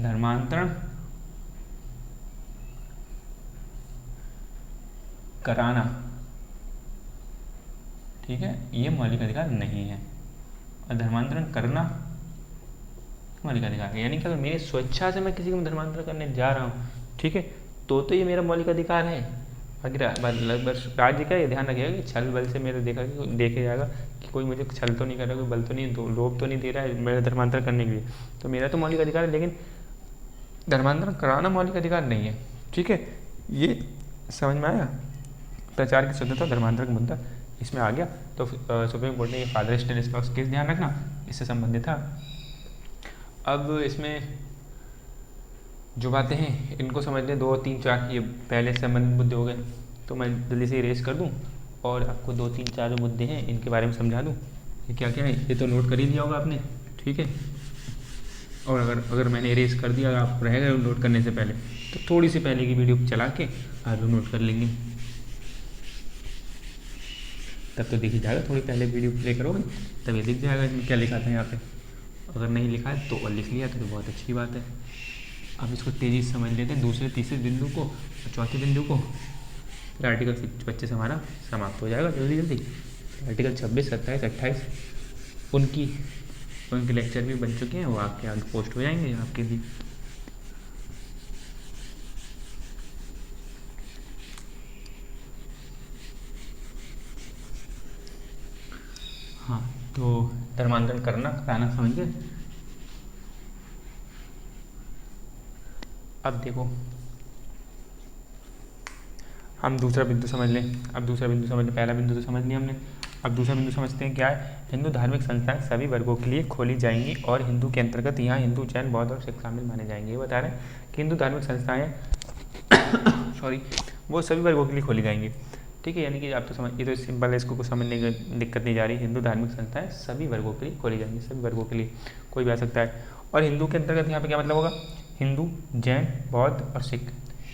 धर्मांतरण कराना, ठीक है, ये मौलिक अधिकार नहीं है, और धर्मांतरण करना मौलिक अधिकार है। यानी कि अगर मेरी स्वेच्छा से मैं किसी को धर्मांतरण करने जा रहा हूँ, ठीक है, तो ये मेरा मौलिक अधिकार है। अगर राज्य का ये ध्यान रखिएगा कि छल बल से मेरे देखे जाएगा कि कोई मुझे छल तो नहीं कर रहा, कोई बल तो नहीं, लोभ तो नहीं दे रहा है मेरा धर्मांतरण करने के लिए, तो मेरा तो मौलिक अधिकार है, लेकिन धर्मांतरण कराना मौलिक अधिकार नहीं है, ठीक है। ये समझ में आया, प्रचार की स्वतंत्रता धर्मांतरण का मुद्दा इसमें आ गया। तो सुप्रीम कोर्ट ने ये फादर स्टेनिस का केस ध्यान रखना, इससे संबंधित था। अब इसमें जो बातें हैं इनको समझ लें, 2 3 4 ये पहले से संबंधित मुद्दे हो गए, तो मैं जल्दी से इरेज कर दूं और आपको 2 3 4 जो मुद्दे हैं इनके बारे में समझा दूं। ये क्या क्या है ये तो नोट कर ही लिया होगा आपने, ठीक है। और अगर मैंने इरेज कर दिया, अगर आप रहेगा नोट करने से पहले, तो थोड़ी सी पहले की वीडियो चला के आप लोग नोट कर लेंगे, तब तो दिख ही जाएगा। थोड़ी पहले वीडियो प्ले करोगे तब ये दिख जाएगा इसमें क्या लिखा था यहाँ पे, अगर नहीं लिखा है तो और लिख लिया तो बहुत अच्छी बात है। अब इसको तेज़ी से समझ लेते हैं, दूसरे तीसरे बिंदु को और चौथे बिंदु को। फिर आर्टिकल 25 हमारा समाप्त हो जाएगा जल्दी जल्दी। आर्टिकल 26 27 28 उनके लेक्चर भी बन चुके हैं, वो आपके आगे पोस्ट हो जाएंगे आपके भी। हाँ तो धर्मांतरण कराना समझ गए। अब देखो हम दूसरा बिंदु समझ लें। अब दूसरा बिंदु समझ लें, पहला बिंदु तो समझ लिया हमने, अब दूसरा बिंदु समझते हैं क्या है। हिंदू धार्मिक संस्थाएं सभी वर्गों के लिए खोली जाएंगी और हिंदू के अंतर्गत यहाँ हिंदू जैन बौद्ध और सिख शामिल माने जाएंगे। ये बता रहे हैं कि हिंदू धार्मिक संस्थाएं वो सभी वर्गों के लिए खोली जाएंगी, ठीक है। यानी कि आप तो समझ, ये तो सिंपल है, इसको कुछ समझने की दिक्कत नहीं जा रही। हिंदू धार्मिक संस्थाएं सभी वर्गों के लिए खोली जाएंगी, सभी वर्गों के लिए कोई भी आ सकता है। और हिंदू के अंतर्गत यहाँ पे क्या मतलब होगा, हिंदू जैन बौद्ध और सिख,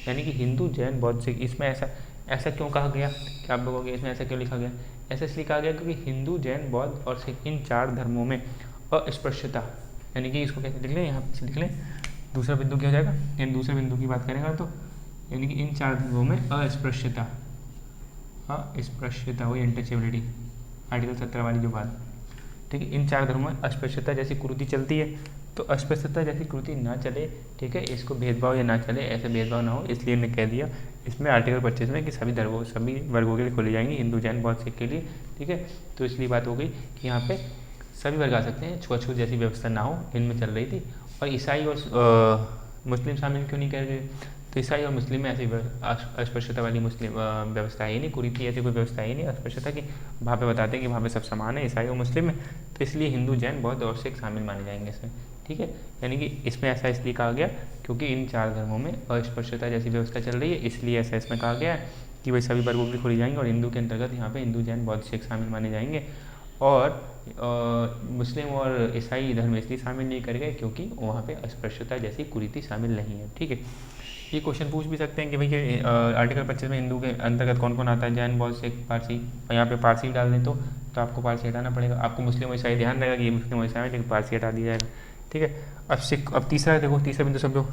यानी कि हिंदू जैन बौद्ध सिख। इसमें ऐसा क्यों कहा गया कि आप लोगों के इसमें ऐसा क्यों लिखा गया, ऐसा इसलिए कहा गया क्योंकि हिंदू जैन बौद्ध और सिख इन 4 धर्मों में अस्पृश्यता यानी कि इसको कैसे लिख लें, यहाँ से लिख लें, दूसरा बिंदु क्या हो जाएगा, यानी दूसरे बिंदु की बात करेंगे तो यानी कि इन 4 धर्मों में अस्पृश्यता वही इंटचेबिलिटी आर्टिकल 17 वाली जो बात, ठीक है। इन 4 धर्मों में अस्पृश्यता जैसी कुरीति चलती है, तो अस्पृश्यता जैसी कुरीति ना चले, ठीक है, इसको भेदभाव या ना चले, ऐसे भेदभाव ना हो, इसलिए इन्हें कह दिया इसमें आर्टिकल 25 में कि सभी वर्गों के लिए खोले जाएंगे, हिंदू जैन बौद्ध सिख के लिए, ठीक है। तो इसलिए बात हो गई कि यहाँ पे सभी वर्ग आ सकते हैं, छुआछूत जैसी व्यवस्था ना हो, इनमें चल रही थी। और ईसाई और मुस्लिम शामिल क्यों नहीं कर रहे, तो ईसाई और मुस्लिम में ऐसी अस्पृश्यता वाली मुस्लिम व्यवस्था है ही नहीं, कुरीति ऐसी कोई व्यवस्था है ही नहीं अस्पृश्यता की। वहाँ पे बताते हैं कि वहाँ पे सब समान है ईसाई और मुस्लिम में, तो इसलिए हिंदू जैन बौद्ध और सिख शामिल माने जाएंगे इसमें, ठीक है। यानी कि इसमें ऐसा इसलिए कहा गया क्योंकि इन 4 धर्मों में अस्पृश्यता जैसी व्यवस्था चल रही है, इसलिए ऐसा इसमें कहा गया है कि भाई सभी वर्गों की खोली जाएंगे और हिंदू के अंतर्गत यहाँ पे हिंदू जैन बौद्ध सिख शामिल माने जाएंगे। और मुस्लिम और ईसाई धर्म इसलिए शामिल नहीं कर गए क्योंकि वहाँ पे अस्पृश्यता जैसी कुरीति शामिल नहीं है, ठीक है। ये क्वेश्चन पूछ भी सकते हैं कि भाई आर्टिकल 25 में हिंदू के अंतर्गत कौन कौन आता है, जैन बौद्ध सिख पारसी, और यहाँ पे पारसी डाल दें तो आपको पारसी हटाना पड़ेगा। आपको मुस्लिम और ईसाई ध्यान रहेगा कि ये मुस्लिम और ईसाई है, लेकिन पारसी हटा दिया जाएगा, ठीक है। अब तीसरा देखो, तीसरा बिंदु समझो।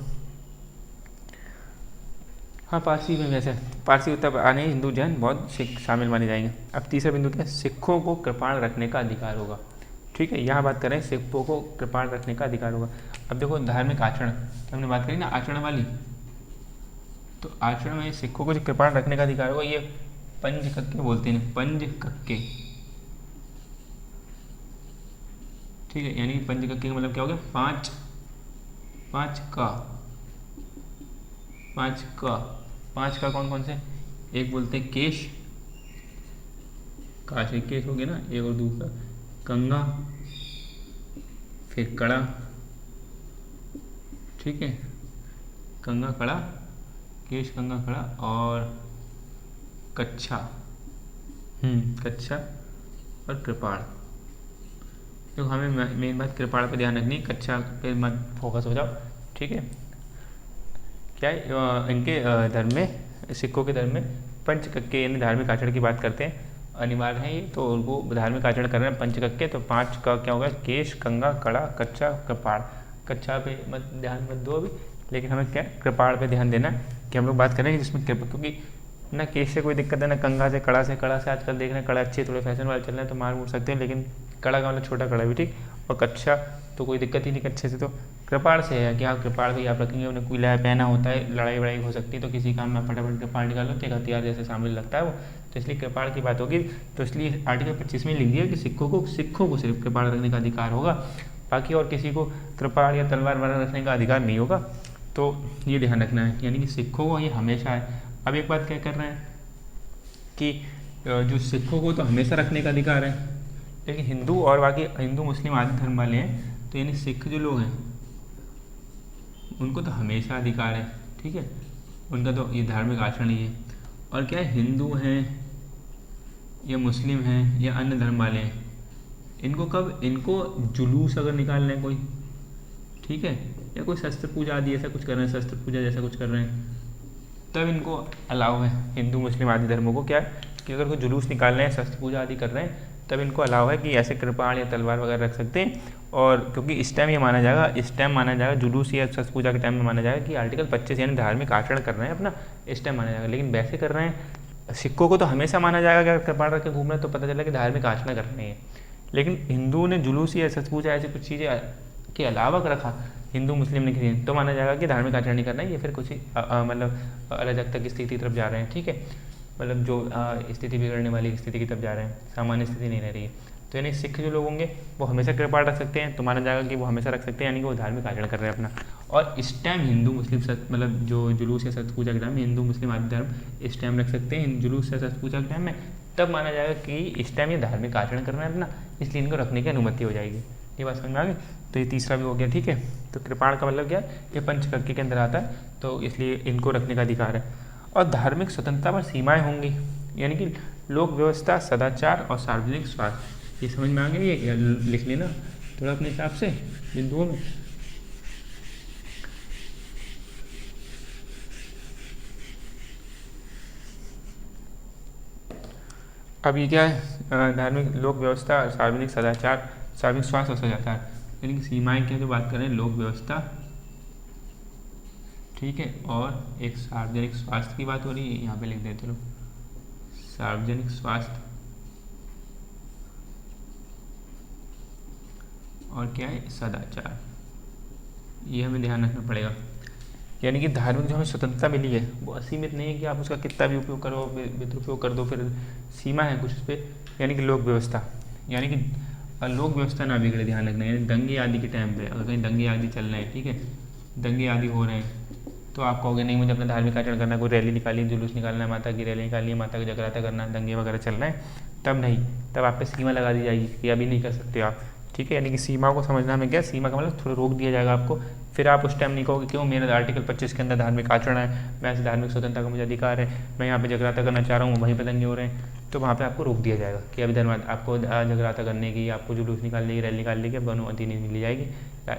हाँ, पारसी में वैसे पारसी तब आने हिंदू जैन बौद्ध सिख शामिल माने जाएंगे। अब तीसरा बिंदु क्या है, सिखों को कृपाण रखने का अधिकार होगा, ठीक है। यहाँ बात करें सिखों को कृपाण रखने का अधिकार होगा। अब देखो धार्मिक आचरण, हमने बात करी ना आचरण वाली, तो आचरण में सिखों को जो कृपाण रखने का अधिकार होगा, ये पंज कक्के बोलते हैं, पंज कक्के, ठीक है। यानी पंज कक्के का मतलब क्या हो गया, पांच का कौन कौन से, एक बोलते हैं केश, काश एक केश हो गया ना, एक और दूसरा कंगा, फिर कड़ा, ठीक है, कंगा कड़ा, केश कंगा कड़ा और कच्छा, कच्छा और कृपाण। तो हमें मेन बात कृपाण पे ध्यान रखनी है, कच्छा पे मत फोकस हो जाओ, ठीक है। क्या है इनके धर्म में, सिखों के धर्म में पंचकक्के यानी धार्मिक आचरण की बात करते हैं, अनिवार्य है ये, तो उनको धार्मिक आचरण कर रहे हैं पंचकक्के, तो 5 का क्या होगा, केश कंगा कड़ा कच्छा कृपाण। कच्छा पे मत ध्यान मत दो अभी, लेकिन हमें क्या कृपाण पे ध्यान देना है कि हम लोग बात करेंगे जिसमें क्योंकि ना केश से कोई दिक्कत है ना कंगा से, कड़ा से आजकल देख रहे हैं कड़ा अच्छे थोड़े फैशन वाले चल रहे हैं तो मार मुड़ सकते हैं, लेकिन कड़ा का मतलब छोटा कड़ा भी ठीक, और कच्छा तो कोई दिक्कत ही नहीं कच्छे से। तो कृपाण से है कि हाँ कृपाण भी आप रखेंगे, उन्हें कोई लाया पहना होता है, लड़ाई वड़ाई हो सकती है तो किसी काम में फटाफट कृपाण निकालो तो एक हथियार जैसे शामिल लगता है वो, तो इसलिए कृपाण की बात होगी। तो इसलिए आर्टिकल 25 में लिख दिया कि सिखों को सिर्फ कृपाण रखने का अधिकार होगा, बाकी और किसी को कृपाण या तलवार वगैरह रखने का अधिकार नहीं होगा, तो ये ध्यान रखना है, यानी कि सिखों को ये हमेशा है। अब एक बात क्या कर रहे हैं कि जो सिखों को तो हमेशा रखने का अधिकार है, लेकिन हिंदू और बाकी हिंदू मुस्लिम आदि धर्म वाले हैं, तो यानी सिख जो लोग हैं उनको तो हमेशा अधिकार है, ठीक है, उनका तो ये धार्मिक आचरण ही है। और क्या है, हिंदू हैं या मुस्लिम हैं या अन्य धर्म वाले हैं, इनको कब, इनको जुलूस अगर निकालना है कोई, ठीक है, या कोई शस्त्र पूजा आदि ऐसा कुछ कर रहे हैं, शस्त्र पूजा जैसा कुछ कर रहे हैं, तब इनको अलाउ है। हिंदू मुस्लिम आदि धर्मों को क्या है कि अगर कोई जुलूस निकाल रहे हैं, शस्त्र पूजा आदि कर रहे हैं, तब इनको अलाउ है कि ऐसे कृपाण या तलवार वगैरह रख सकते हैं। और क्योंकि इस टाइम ये माना जाएगा, इस टाइम माना जाएगा जुलूस या शस्त्र पूजा के टाइम में माना जाएगा कि आर्टिकल 25 यानी धार्मिक आचरण कर रहे हैं अपना, इस टाइम माना जाएगा। लेकिन वैसे कर रहे हैं, सिखों को तो हमेशा माना जाएगा कि अगर कृपाण रख के घूम रहे हैं तो पता चला कि धार्मिक आचरण कर रहे हैं, लेकिन हिंदू ने जुलूस या शस्त्र पूजा ऐसी कुछ चीज़ें के अलावा रखा, हिंदू मुस्लिम ने किसी तो माना जाएगा कि धार्मिक आचरण नहीं करना है, ये फिर कुछ मतलब अराजकता की स्थिति की तरफ जा रहे हैं, ठीक है, मतलब जो स्थिति बिगड़ने वाली स्थिति की तरफ जा रहे हैं, सामान्य स्थिति नहीं रह रही है। तो यानी सिख जो लोग होंगे वो हमेशा कृपाण रख सकते हैं, तो माना जाएगा कि वो हमेशा रख सकते हैं, यानी कि वो धार्मिक आचरण कर रहे हैं अपना। और इस टाइम हिंदू मुस्लिम मतलब जो जुलूस या शस्त्र पूजा के टाइम में हिंदू मुस्लिम आदि धर्म इस टाइम रख सकते हैं जुलूस या शस्त्र पूजा के टाइम में, तब माना जाएगा कि इस टाइम ये धार्मिक आचरण कर रहे हैं अपना, इसलिए इनको रखने की अनुमति हो जाएगी। ये बात समझ में आ गई। तो ये तीसरा भी हो गया, ठीक है। तो कृपाण का मतलब क्या है, ये पंचकक्के के अंदर आता है, तो इसलिए इनको रखने का अधिकार है। और धार्मिक स्वतंत्रता पर सीमाएं होंगी, यानी कि लोक व्यवस्था, सदाचार और सार्वजनिक स्वास्थ्य, ये समझ में आ गया, ये लिख लेना थोड़ा अपने हिसाब से बिंदुओं में। अब ये क्या है, धार्मिक लोक व्यवस्था, सार्वजनिक सदाचार, सार्वजनिक स्वास्थ्य और सदाचार, यानी कि सीमाएं क्या जो बात कर रहे हैं, लोक व्यवस्था, ठीक है, और एक सार्वजनिक स्वास्थ्य की बात हो रही है, यहाँ पे लिख देते लोग सार्वजनिक स्वास्थ्य, और क्या है, सदाचार। ये हमें ध्यान रखना पड़ेगा। यानी कि धार्मिक जो हमें स्वतंत्रता मिली है वो असीमित नहीं है कि आप उसका कितना भी उपयोग करो, दुरुपयोग कर दो, फिर सीमा है कुछ उस पर। यानी कि लोक व्यवस्था, यानी कि लोक व्यवस्था ना बिगड़े, ध्यान रखना। यानी दंगे आदि के टाइम पे अगर कहीं दंगे आदि चल रहे हैं, ठीक है, दंगे आदि हो रहे हैं, तो आप कहोगे नहीं मुझे अपना धार्मिक आचरण करना है, कोई रैली निकाली, जुलूस निकालना है, माता की रैली निकालनी है, माता का जगराता करना है, दंगे वगैरह चल रहे हैं, तब नहीं, तब आप पे सीमा लगा दी जाएगी कि अभी नहीं कर सकते आप, ठीक है। यानी कि सीमा को समझना हमें क्या, सीमा का मतलब थोड़ा रोक दिया जाएगा आपको। फिर आप उस टाइम नहीं कहोगे क्यों, मेरा आर्टिकल 25 के अंदर धार्मिक आचरण है, मैं ऐसे धार्मिक स्वतंत्रता का मुझे अधिकार है, मैं यहाँ पे जगराता करना चाह रहा हूँ, वहीं पे दंगे हो रहे हैं, तो वहाँ पे आपको रोक दिया जाएगा कि अभी आपको जगराता करने की, आपको जुलूस निकालने की, रैली निकालने की अब अनुमति नहीं मिली जाएगी,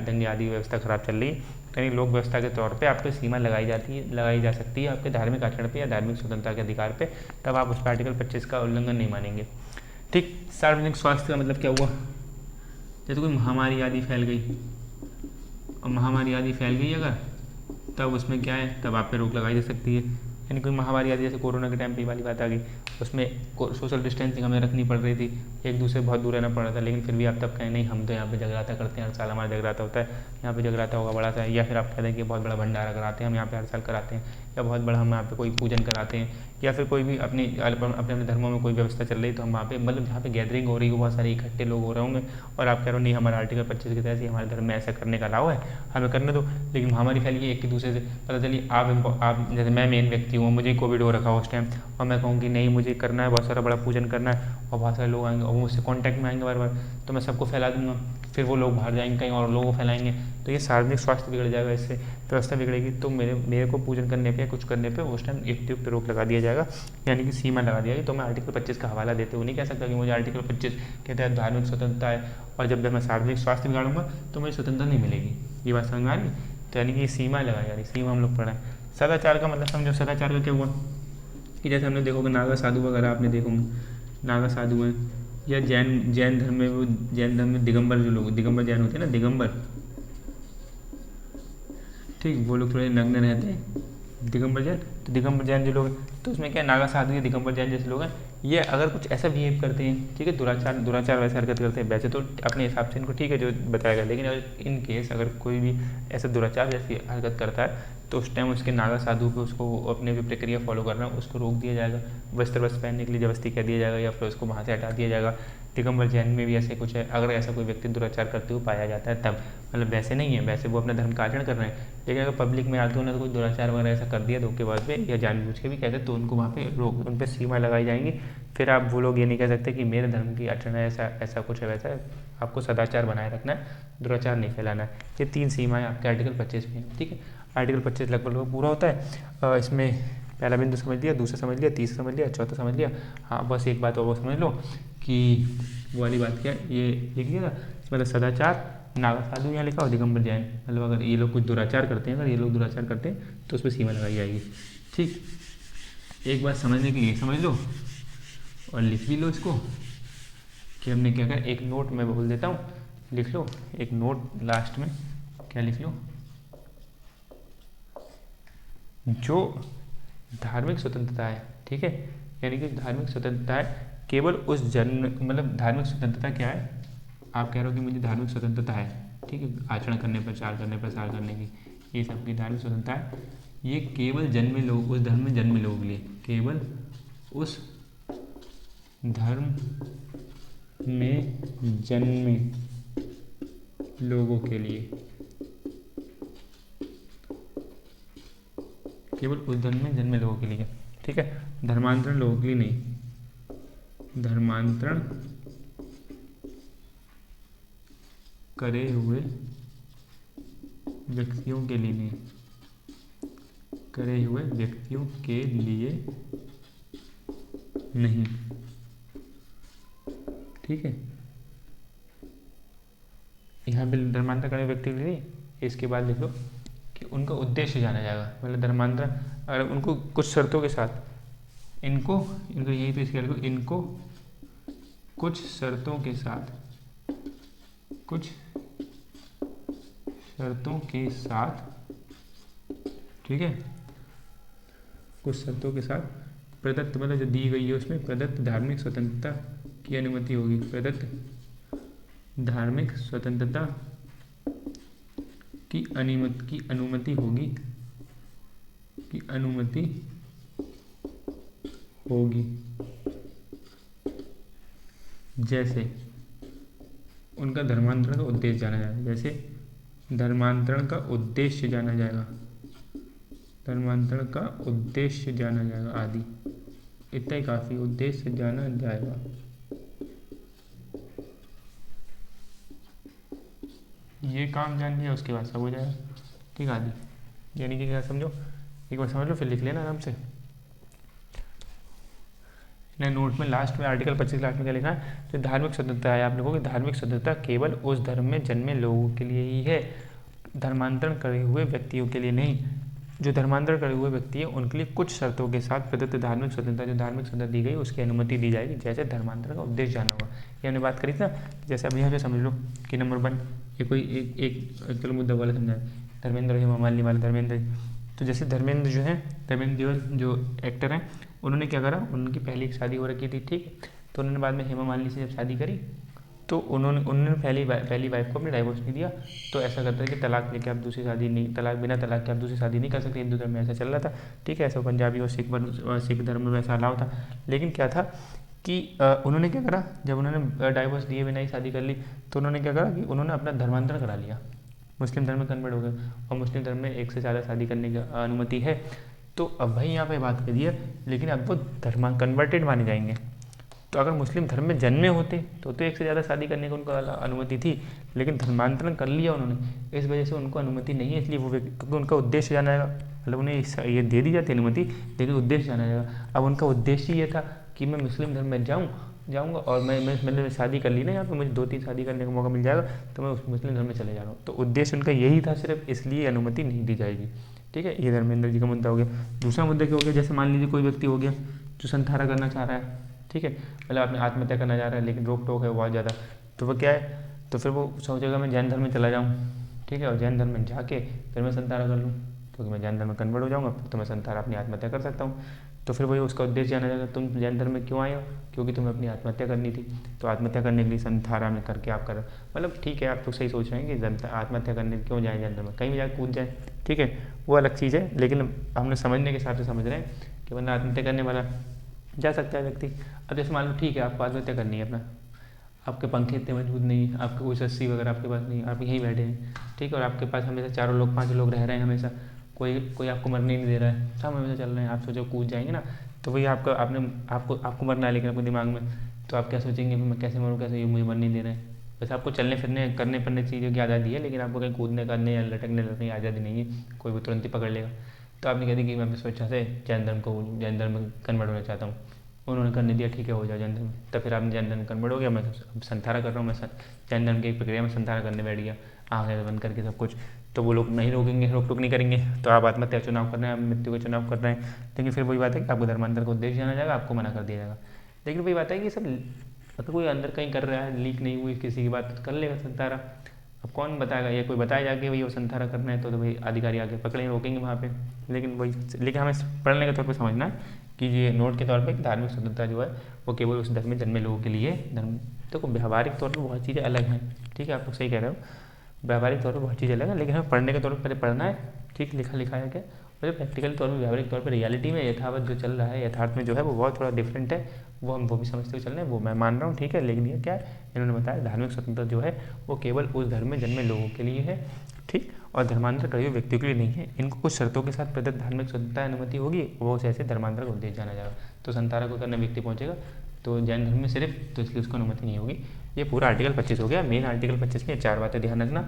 दंगे आदि व्यवस्था खराब चल रही है। यानी लोक व्यवस्था के तौर पे आपको सीमा लगाई जा सकती है आपके धार्मिक आचरण पे या धार्मिक स्वतंत्रता के अधिकार पे, तब आप उस पर आर्टिकल 25 का उल्लंघन नहीं मानेंगे, ठीक। सार्वजनिक स्वास्थ्य का मतलब क्या हुआ, जैसे कोई महामारी आदि फैल गई, और महामारी आदि फैल गई अगर, तब उसमें क्या है, तब आप पे रोक लगाई जा सकती है। यानी कोई महामारी आदि जैसे कोरोना के टाइम पे वाली बात आ गई, उसमें सोशल डिस्टेंसिंग हमें रखनी पड़ रही थी, एक दूसरे बहुत दूर रहना पड़ रहा था, लेकिन फिर भी आप तब कहें नहीं हम तो यहाँ पे जगराता करते हैं, हर साल हमारा जगराता होता है, यहाँ पे जगराता होगा बड़ा सा, या फिर आप कहते हैं कि बहुत बड़ा भंडारा कराते हैं हम यहाँ पे हर साल कराते हैं, या बहुत बड़ा हम यहाँ पे कोई पूजन कराते हैं, या फिर कोई भी अपने अपने धर्मों में कोई व्यवस्था चल रही है, तो हम वहाँ पे मतलब जहाँ पे गैदरिंग हो रही है बहुत सारे इकट्ठे लोग हो रहे होंगे, और आप कह रहे हो नहीं हमारा आर्टिकल 25 के तहत ही हमारे धर्म में ऐसा करने का अलाउ है, हमें करने दो। लेकिन महामारी फैल गई, एक दूसरे से पता चली आप जैसे मैं मेन व्यक्ति हूँ, मुझे कोविड हो रखा हो उस टाइम, और मैं कहूँ कि नहीं मुझे करना है, बहुत सारा बड़ा पूजन करना है, और बहुत सारे लोग आएंगे और वो मुझसे कॉन्टैक्ट में आएंगे बार बार, तो मैं सबको फैला दूंगा, फिर वो लोग बाहर जाएंगे कहीं और लोगों को फैलाएंगे, तो ये सार्वजनिक स्वास्थ्य बिगड़ जाएगा, इससे व्यवस्था बिगड़ेगी, तो मेरे को पूजन करने पे या कुछ करने पे उस टाइम युक्त रोक लगा दिया जाएगा, यानी कि सीमा लगा दिया जाएगी। तो मैं आर्टिकल 25 का हवाला देते हुए नहीं कह सकता कि मुझे आर्टिकल 25 के तहत धार्मिक स्वतंत्रता है, और जब मैं सार्वजनिक स्वास्थ्य बिगाड़ूंगा तो मुझे स्वतंत्रता नहीं मिलेगी। ये बात समझ में आ रही। तो यानी कि सीमा लगाई जा रही, सीमा हम लोग पढ़ा है। सदाचार का मतलब समझो, सदाचार का क्या हुआ कि जैसे हमने देखोगे नागा साधु वगैरह आपने देखोगे, नागा साधु हैं, या जैन धर्म में वो जैन धर्म में दिगंबर जो लोग दिगंबर जैन होते हैं ना, दिगंबर, ठीक, वो लोग थोड़े नग्न रहते हैं, दिगंबर जैन। तो दिगंबर जैन जो लोग हैं, तो उसमें क्या नागा साधु या दिगंबर जैन जैसे लोग हैं, ये अगर कुछ ऐसा बिहेव करते हैं, ठीक है, दुराचार वैसे हरकत करते हैं, वैसे तो अपने हिसाब से इनको ठीक है जो बताएगा, लेकिन अगर इन केस अगर कोई भी ऐसा दुराचार जैसी हरकत करता है, तो उस टाइम उसके नागा साधु पे उसको अपने जो प्रक्रिया फॉलो करना है उसको रोक दिया जाएगा, वस्त्र पहनने के लिए जबरदस्ती कह दिया जाएगा, या फिर उसको वहाँ से हटा दिया जाएगा। दिगंबर जैन में भी ऐसे कुछ है, अगर ऐसा कोई व्यक्ति दुराचार करते हुए पाया जाता है तब, मतलब वैसे नहीं है, वैसे वो अपना धर्म का आचरण कर रहे हैं, लेकिन अगर पब्लिक में आते हो ना तो कोई दुराचार वगैरह ऐसा कर दिया धोखेबाज पे या जानबूझ के भी कहते तो उनको वहाँ पे रोक, उन पर सीमा लगाई जाएंगी। फिर आप वो लोग ये नहीं कह सकते कि मेरे धर्म की आचरण है, ऐसा कुछ है वैसा है, आपको सदाचार बनाए रखना है, दुराचार नहीं फैलाना है। ये 3 सीमाएँ आपके आर्टिकल 25 में हैं, ठीक है। आर्टिकल 25 लगभग पूरा होता है। इसमें पहला बिंदु समझ लिया, दूसरा समझ लिया, तीसरा समझ लिया, चौथा समझ लिया। हाँ बस एक बात और वो समझ लो कि वो वाली बात क्या है, ये लिख लिया था, मतलब सदाचार, नागा साधु यहाँ लिखा और दिगंबर जैन, मतलब अगर ये लोग कुछ दुराचार करते हैं, अगर ये लोग दुराचार करते हैं तो उस पर सीमा लगाई जाएगी, ठीक। एक बात समझने के लिए समझ लो और लिख भी लो इसको कि हमने क्या कहा। एक नोट मैं बोल देता हूँ, लिख लो एक नोट लास्ट में, क्या लिख लो, जो धार्मिक स्वतंत्रता है, ठीक है, यानी कि धार्मिक स्वतंत्रता है केवल उस मतलब धार्मिक स्वतंत्रता क्या है, आप कह रहे हो कि मुझे धार्मिक स्वतंत्रता है, ठीक है, आचरण करने, प्रचार करने, प्रसार करने की, ये सब की धार्मिक स्वतंत्रता है, ये केवल जन्मे लोग, उस धर्म में जन्मे लोगों के लिए, केवल उस धर्म में जन्मे लोगों के लिए, केवल उस धर्म में जन्मे लोगों के लिए, ठीक है, धर्मांतरण लोगों के लिए नहीं, धर्मांतरण करे हुए व्यक्तियों के लिए नहीं, करे हुए व्यक्तियों के लिए नहीं, ठीक है। यहाँ पे धर्मांतरण करे व्यक्ति के लिए नहीं, इसके बाद लिख लो कि उनका उद्देश्य जाना जाएगा, मतलब धर्मांतरण अगर उनको कुछ शर्तों के साथ, इनको यही पे इसके लिखो, इनको कुछ शर्तों के साथ, कुछ शर्तों के साथ, ठीक है, कुछ शर्तों के साथ प्रदत्त, मतलब जो दी गई है उसमें प्रदत्त धार्मिक स्वतंत्रता की अनुमति होगी। प्रदत्त धार्मिक स्वतंत्रता की अनुमति होगी, की अनुमति होगी। जैसे उनका धर्मांतरण का उद्देश्य जाना जाएगा, जैसे धर्मांतरण का उद्देश्य जाना जाएगा, धर्मांतरण का उद्देश्य जाना जाएगा आदि, इतना ही काफ़ी, उद्देश्य जाना जाएगा। ये काम जान लिया उसके बाद सब हो जाएगा, ठीक है आदि। यानी कि क्या समझो, एक बार समझ लो फिर लिख लेना आराम से। नोट में लास्ट में आर्टिकल 25 लास्ट में क्या लिखा है, जो धार्मिक स्वतंत्रता है, आप लिखोगे धार्मिक स्वतंत्रता केवल उस धर्म में जन्मे लोगों के लिए ही है, धर्मांतरण करे हुए व्यक्तियों के लिए नहीं। जो धर्मांतरण करे हुए व्यक्ति है उनके लिए कुछ शर्तों के साथ प्रदत्त धार्मिक स्वतंत्रता, जो धार्मिक स्वतंत्रता दी गई उसकी अनुमति दी जाएगी, जैसे धर्मांतरण का उद्देश्य जाना होगा। ये हमने बात करी था। जैसे अब यहाँ पे समझ लो कि नंबर 1 ये कोई एक चलो मुद्दा वाला समझा, धर्मेंद्र हेमा मालिनी वाला धर्मेंद्र। तो जैसे धर्मेंद्र जो है, धर्मेंद्र जो एक्टर हैं, उन्होंने क्या करा, उनकी पहली शादी हो रखी थी, ठीक। तो उन्होंने बाद में हेमा मालिनी से जब शादी करी तो उन्होंने पहली वाइफ को अपने डाइवोर्स नहीं दिया। तो ऐसा करता है कि तलाक लेके आप दूसरी शादी नहीं, बिना तलाक के आप दूसरी शादी नहीं कर सकते। हिंदू धर्म में ऐसा चल रहा था, ठीक है। ऐसा पंजाबी और सिख धर्म में वैसा अलाउ था। लेकिन क्या था कि उन्होंने क्या करा, जब उन्होंने डाइवोर्स दिए बिना ही शादी कर ली तो उन्होंने क्या करा कि उन्होंने अपना धर्मांतरण करा लिया, मुस्लिम धर्म में कन्वर्ट हो गए। और मुस्लिम धर्म में एक से ज़्यादा शादी करने की अनुमति है। तो अब भाई यहाँ पे बात करिए, लेकिन अब वो कन्वर्टेड माने जाएंगे। तो अगर मुस्लिम धर्म में जन्मे होते तो एक से ज़्यादा शादी करने की उनको अनुमति थी, लेकिन धर्मांतरण कर लिया उन्होंने, इस वजह से उनको अनुमति नहीं है। इसलिए वो क्योंकि उनका उद्देश्य जाना जाएगा, मतलब उन्हें ये दे दी जाती अनुमति, लेकिन उद्देश्य जाना जाएगा। अब उनका उद्देश्य ये था कि मैं मुस्लिम धर्म में जाऊँगा और मैंने शादी कर ली ना, यहाँ पे मुझे 2-3 शादी करने का मौका मिल जाएगा तो मैं उस मुस्लिम धर्म में चले जा रहा हूँ। तो उद्देश्य उनका यही था सिर्फ, इसलिए अनुमति नहीं दी जाएगी, ठीक है। ये धर्मेंद्र जी का मुद्दा हो गया। दूसरा मुद्दा क्या हो गया, जैसे मान लीजिए कोई व्यक्ति हो गया जो संथारा करना चाह रहा है, ठीक है, मतलब अपने आत्महत्या करना चाह रहा है, लेकिन रोक टोक है बहुत ज़्यादा। तो वो क्या है, तो फिर वो सोचेगा मैं जैन धर्म में चला जाऊँ, ठीक है, और जैन धर्म में जाके फिर मैं संथारा कर लूँ, क्योंकि मैं जैन धर्म में कन्वर्ट हो जाऊँगा तो मैं संथारा अपनी आत्महत्या कर सकता हूँ। तो फिर वही उसका उद्देश्य जाना जाएगा, तुम जैन धर्म में क्यों आए हो, क्योंकि तुम्हें अपनी आत्महत्या करनी थी, तो आत्महत्या करने के लिए संथारा में करके आप करो। मतलब ठीक है, आप तो सही सोच रहे हैं कि आत्महत्या करने क्यों जाए जैन धर्म में, कहीं भी जाकर कूद जाए, ठीक है, वो अलग चीज़ है। लेकिन हमने समझने के हिसाब से समझ रहे हैं कि बंदा आत्महत्या करने वाला जा सकता है व्यक्ति। अब जैसे मान लो ठीक है, आपको आत्महत्या करनी है, अपना आपके पंखे इतने मजबूत नहीं है, आपके कोई रस्सी वगैरह आपके पास नहीं, आप यहीं बैठे हैं, ठीक है, और आपके पास हमेशा 4 लोग 5 लोग रह रहे हैं, हमेशा कोई आपको मरने नहीं दे रहा है, सब हमेशा चल रहे हैं, आप सोचो कूद जाएंगे ना, तो वही आपको मरना है, लेकिन आपको दिमाग में तो आप क्या सोचेंगे, मैं कैसे मरूँ, कैसे ये मुझे मरने नहीं दे रहे हैं। वैसे आपको चलने फिरने करने पड़ने चीज़ों की आज़ादी है, लेकिन आपको कहीं कूदने करने या लटकने की आज़ादी नहीं है, कोई भी तुरंत ही पकड़ लेगा। तो आपने कह दी कि मैं अपनी स्वेच्छा से जैन धर्म में कन्वर्ट होना चाहता हूँ, उन्होंने करने दिया, ठीक है हो जाओ जैन धर्म। तब फिर आपने जैन धर्म कन्वर्ट हो गया, मैं संथारा कर रहा हूँ, मैं जैन धर्म की एक प्रक्रिया में संथारा करने बैठ गया, आँखें बंद करके सब कुछ। तो वो लोग नहीं रोकेंगे, रोक टोक नहीं करेंगे, तो आप आत्महत्या चुनाव कर रहे हैं, आप मृत्यु का चुनाव कर रहे हैं। लेकिन फिर वही बात है कि आपको धर्मांतर का उद्देश्य जाना जाएगा, आपको मना कर दिया जाएगा। लेकिन वही बात है कि सब अगर कोई अंदर कहीं कर रहा है, लीक नहीं हुई किसी की बात, तो कर लेगा संथारा। अब कौन बताएगा, ये कोई बताया जाके भाई वो संथारा करना है तो भाई अधिकारी आके पकड़ेंगे, रोकेंगे वहाँ पे। लेकिन हमें पढ़ने के तौर पे समझना है कि ये नोट के तौर पे धार्मिक स्वतंत्रता जो है वो केवल उस धर्म में जन्मे लोगों के लिए धर्म। देखो व्यावहारिक तौर पर बहुत चीज़ें अलग हैं, ठीक है, आप लोग सही कह रहे हो, व्यावहारिक तौर पर बहुत चीज़ें अलग है, लेकिन हमें पढ़ने के तौर पर पहले पढ़ना है, ठीक, लिखा है क्या, और प्रैक्टिकल तौर पर व्यावहारिक तौर पर रियलिटी में यथावत जो चल रहा है, यथार्थ में जो है वो बहुत थोड़ा डिफरेंट है, वो भी समझते हुए चल रहे हैं, वो मैं मान रहा हूँ, ठीक है। लेकिन ये क्या है, इन्होंने बताया धार्मिक स्वतंत्रता जो है वो केवल उस धर्म में जन्मे लोगों के लिए है, ठीक, और धर्मांतर करे हुए व्यक्तियों के लिए नहीं है। इनको कुछ शर्तों के साथ प्रदत्त धार्मिक स्वतंत्रता अनुमति होगी, वो ऐसे धर्मांतर का उद्देश्य जाना जाएगा। तो संथारा को करने व्यक्ति पहुंचेगा तो जैन धर्म में सिर्फ, तो इसलिए उसको अनुमति नहीं होगी। ये पूरा आर्टिकल 25 हो गया। मेन आर्टिकल 25 में 4 बातें ध्यान रखना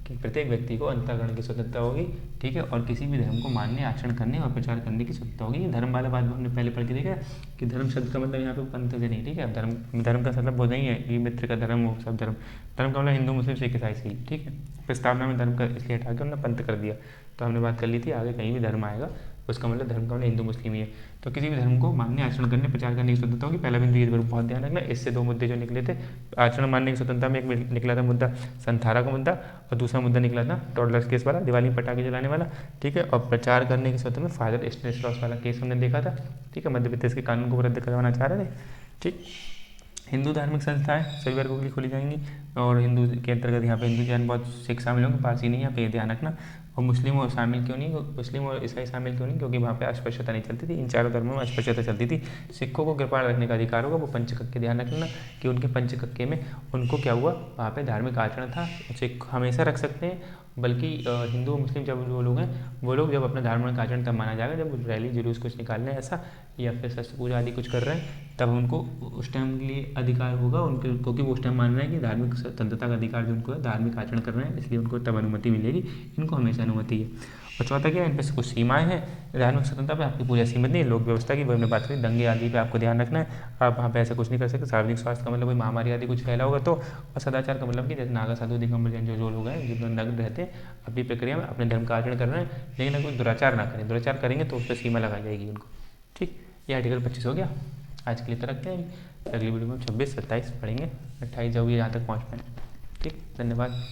कि प्रत्येक व्यक्ति को अंतःकरण की स्वतंत्रता होगी, ठीक है, और किसी भी धर्म को मानने, आचरण करने और प्रचार करने की स्वतंत्रता होगी। ये धर्म वाला बात हमने पहले पढ़ के देखा कि धर्म शब्द का मतलब यहाँ पे पंथ से नहीं, ठीक है। धर्म का मतलब वो नहीं है कि मित्र का धर्म हो, सब धर्म का मतलब हिंदू मुस्लिम सिख ईसाई सही, ठीक है। प्रस्तावना में धर्म का इसलिए हटा के उन्होंने पंथ कर दिया। तो हमने बात कर ली थी, आगे कहीं भी धर्म आएगा उसका मतलब धर्म का मतलब हिंदू मुस्लिम ही है। तो किसी भी धर्म को मानने, आचरण करने, प्रचार करने की स्वतंत्रता होगी। पहला बिंदु ये बहुत ध्यान रखना। इससे 2 मुद्दे जो निकले थे, आचरण मानने की स्वतंत्रता में एक निकला था मुद्दा संथारा का मुद्दा, और दूसरा मुद्दा निकला था टॉडलर्स केस वाला, दिवाली में पटाखे जलाने वाला, ठीक है। और प्रचार करने की स्वतंत्रता में फादर स्टेनिस्लॉस वाला केस हमने देखा था, ठीक है। मध्य प्रदेश के कानून को रद्द करवाना चाह रहे थे, ठीक। हिंदू धार्मिक संस्थाएं सभी वर्गों के लिए खोली जाएंगी, और हिंदू के अंतर्गत यहाँ पे हिंदू जैन बहुत सिख शामिल होंगे, पारसी नहीं, यहाँ पे ध्यान रखना। और मुस्लिम और शामिल क्यों नहीं, मुस्लिम और ईसाई शामिल क्यों नहीं, क्योंकि वहाँ पे अस्पृश्यता नहीं चलती थी। इन चारों धर्मों में अस्पृश्यता चलती थी। सिखों को कृपाण रखने का अधिकार होगा, वो पंचकक्के ध्यान रखना कि उनके पंचकक्के में उनको क्या हुआ, वहाँ पे धार्मिक आचरण था। सिख हमेशा रख सकते हैं, बल्कि हिंदू और मुस्लिम जब वो लोग हैं, वो लोग जब अपना धार्मिक आचरण तब माना जाएगा जब रैली जुलूस कुछ निकाल रहे हैं ऐसा, या फिर शस्त्र पूजा आदि कुछ कर रहे हैं, तब उनको उस टाइम के लिए अधिकार होगा उनके, क्योंकि वो उस टाइम मान रहे हैं कि धार्मिक स्वतंत्रता का अधिकार जो उनको है, धार्मिक आचरण कर रहे हैं, इसलिए उनको तब अनुमति मिलेगी। इनको हमेशा अनुमति है। और चौथा क्या है, इन पर कुछ सीमाएं हैं। धार्मिक स्वतंत्रता पे आपकी पूजा सीमित नहीं है। लोक व्यवस्था की हमने बात करी, दंगे आदि पे आपको ध्यान रखना है, आप वहाँ पे ऐसा कुछ नहीं कर सकते। सार्वजनिक स्वास्थ्य का मतलब कोई महामारी आदि कुछ फैला होगा तो, और सदाचार का मतलब कि जैसे नागा साधु दिगंबर जैन जो लोग हैं जिनमें नग्न रहते हैं, अपनी प्रक्रिया में अपने धर्म का आचरण कर रहे हैं, लेकिन अगर दुराचार ना करें, दुराचार करेंगे तो उस पर सीमा लगाई जाएगी उनको, ठीक। ये आर्टिकल 25 हो गया। आज के लिए तो रखते हैं, अगली वीडियो में 26, 27 पढ़ेंगे, 28 जाओगे यहाँ तक पहुँच पाए, ठीक। धन्यवाद।